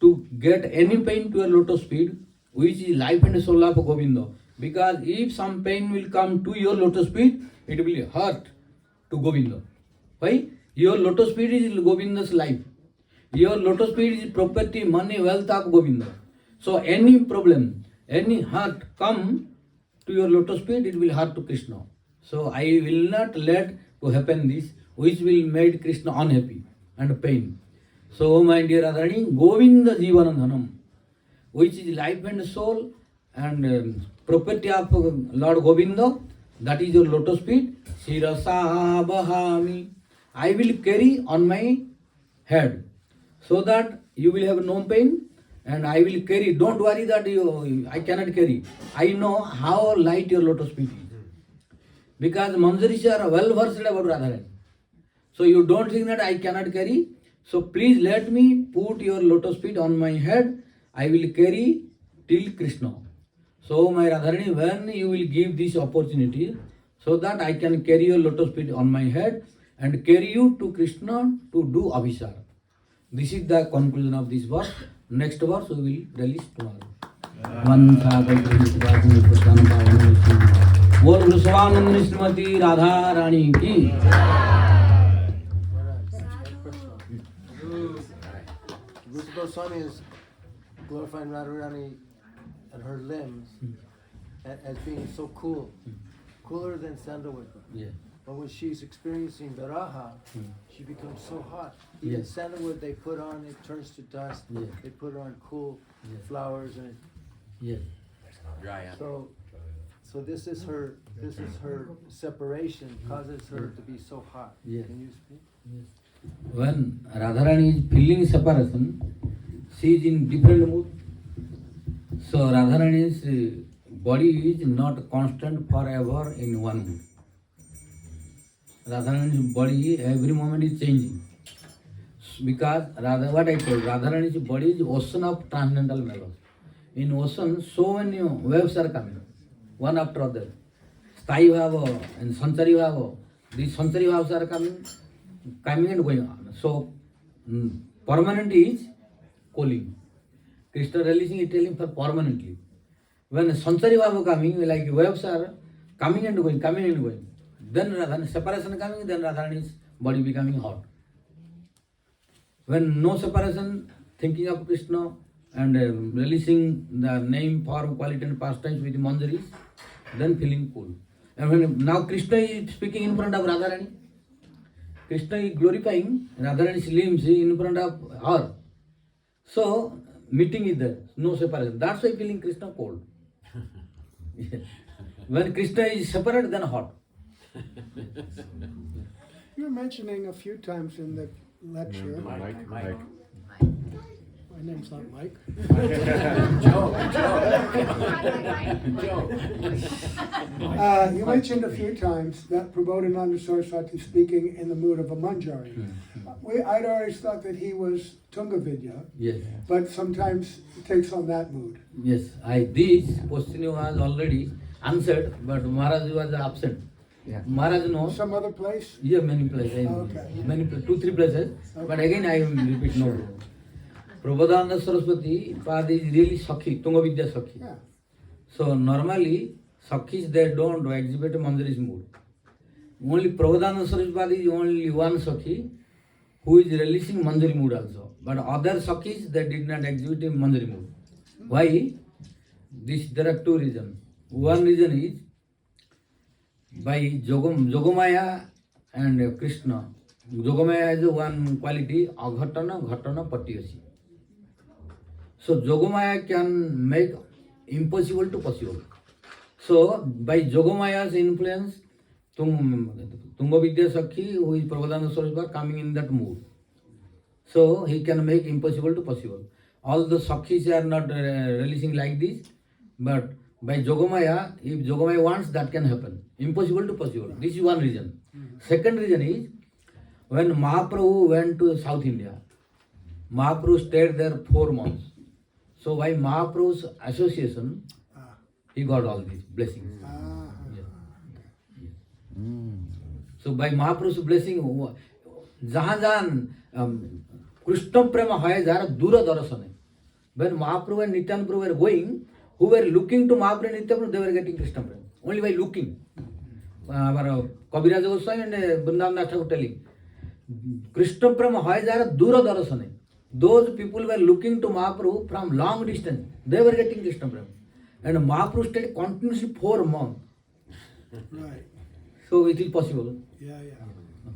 to get any pain to your lotus feet, which is life and soul of Govinda. Because if some pain will come to your lotus feet, it will hurt to Govinda. Why? Your lotus feet is Govinda's life. Your lotus feet is property, money, wealth of Govinda. So any problem, any hurt come to your lotus feet, it will hurt to Krishna. So I will not let to happen this, which will make Krishna unhappy and pain. So my dear Radharani, Govinda Jivana Dhanam, which is life and soul and property of Lord Govinda, that is your lotus feet. Shirasa Bahami, I will carry on my head, so that you will have no pain, and I will carry. Don't worry that I cannot carry. I know how light your lotus feet is. Because Manjarishi are well versed about Radharani. So you don't think that I cannot carry. So please let me put your lotus feet on my head. I will carry till Krishna. So my Radharani, when you will give this opportunity, so that I can carry your lotus feet on my head and carry you to Krishna to do Abhishek. This is the conclusion of this verse. Next verse we will release tomorrow. बोल वृषभानंद श्रीमती राधा रानी की.
Rupa Goswami is glorifying Radharani and her limbs as being so cool, cooler than sandalwood.
Yeah.
But when she's experiencing Viraha, she becomes so hot. Even
Yes.
sandalwood they put on, it turns to dust.
Yeah.
They put on cool
Yeah.
flowers and
Yes.
So this is her separation causes her to be so hot.
Yes.
Can you speak?
When Radharani is feeling separation, she is in different mood. So Radharani's body is not constant forever in one mood. Radharani's body every moment is changing. Because what I told, Radharani's body is ocean of transcendental melodies. In ocean, so many waves are coming, one after other. Sthayi bhava and Sansari bhava. These Sansari bhavas are coming and going on. So permanent is cooling. Krishna releasing it telling for permanently. When Sansari bhava coming, like waves are coming and going, then separation coming, then Radharani's body becoming hot. When no separation, thinking of Krishna and releasing the name, form, quality and pastimes with manjaris, then feeling cool. And when now Krishna is speaking in front of Radharani, Krishna is glorifying Radharani's limbs in front of her. So meeting is there, no separation. That's why feeling Krishna cold. When Krishna is separate, then hot.
You're mentioning a few times in the lecture.
Mike.
My name's not Mike. You mentioned a few times that Prabodhananda Saraswati is speaking in the mood of a manjari. I'd always thought that he was Tungavidya,
Yes.
but sometimes he takes on that mood.
Yes, this question was already answered, but Maharaj was absent.
Yeah.
Maharaj knows.
Some other place?
Yeah, many places.
Okay.
Many 2-3 places. But again I will repeat no. Prabodhananda Saraswati Pad is really Sakhi, Tungavidya Sakhi.
Yeah.
So normally Sakhis they don't exhibit Manjari's mood. Only Prabodhananda Saraswati is only one Sakhi who is releasing Manjari mood also. But other Sakhis they did not exhibit Manjari mood. Why? There are two reasons. One reason is by Jogamaya and Krishna. Jogamaya is one quality, Aghatana, Ghatana, Patiyasi. So Jogamaya can make impossible to possible. So by Jogamaya's influence, Tungavidya Sakhi, who is Prabodhananda Saraswati, coming in that mood. So he can make impossible to possible. All the Sakhis are not releasing like this, but by Jogamaya, if Jogamaya wants, that can happen. Impossible to possible. This is one reason. Second reason is, when Mahaprabhu went to South India, Mahaprabhu stayed there 4 months. So by Mahaprabhu's association, he got all these blessings. So by Mahaprabhu's blessing, Krishna Prema hai jara dura darasane. When Mahaprabhu and Nityananda Prabhu were going, who were looking to Mahaprabhu and Nityananda, they were getting Krishna Prema. Only by looking. Our Kaviraj Goswami and Vrindavan Das Thakur telling, Krishna Prema hai jara dura darasane. Those people were looking to Mahaprabhu from long distance. They were getting Krishna Prema. And Mahaprabhu stayed continuously 4 months.
Right.
So it is possible.
Yeah.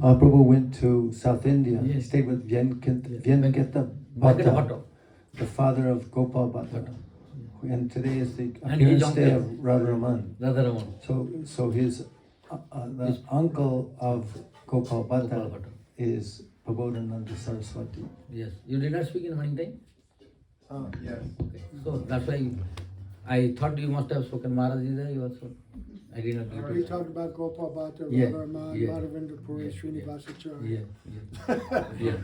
Mahaprabhu went to South India. He
Yes.
stayed with Venkata
Bhatta.
Bhatta, the father of Gopal Bhatta. And today is the
And his
appearance day
uncle.
of Radharaman.
Radharaman.
So his the uncle of Gopal
Gopal
Bhatta
Bhatta.
is Prabodhananda Saraswati.
Yes. You did not speak in morning time?
Yes.
Okay. So that's why I thought you must have spoken. Maharaj is there, you also. I did not
We
get
talked about Gopal Bhatta,
Yeah,
Radharaman,
yeah.
Madhavendra Puri, Srinivasacharya.
Yeah.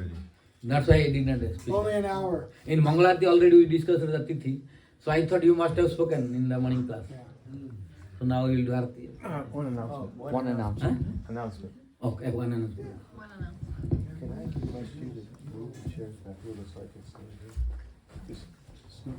That's why I did not speak.
Only an hour.
In Mangalarti already we discussed the Tithi. So I thought you must have spoken in the morning class.
Yeah.
So now we will do Arati.
One announcement. One announcement. Announcement.
Okay, one announcement.
Can I request you to move the chair back a little so I can stand here? Just scoot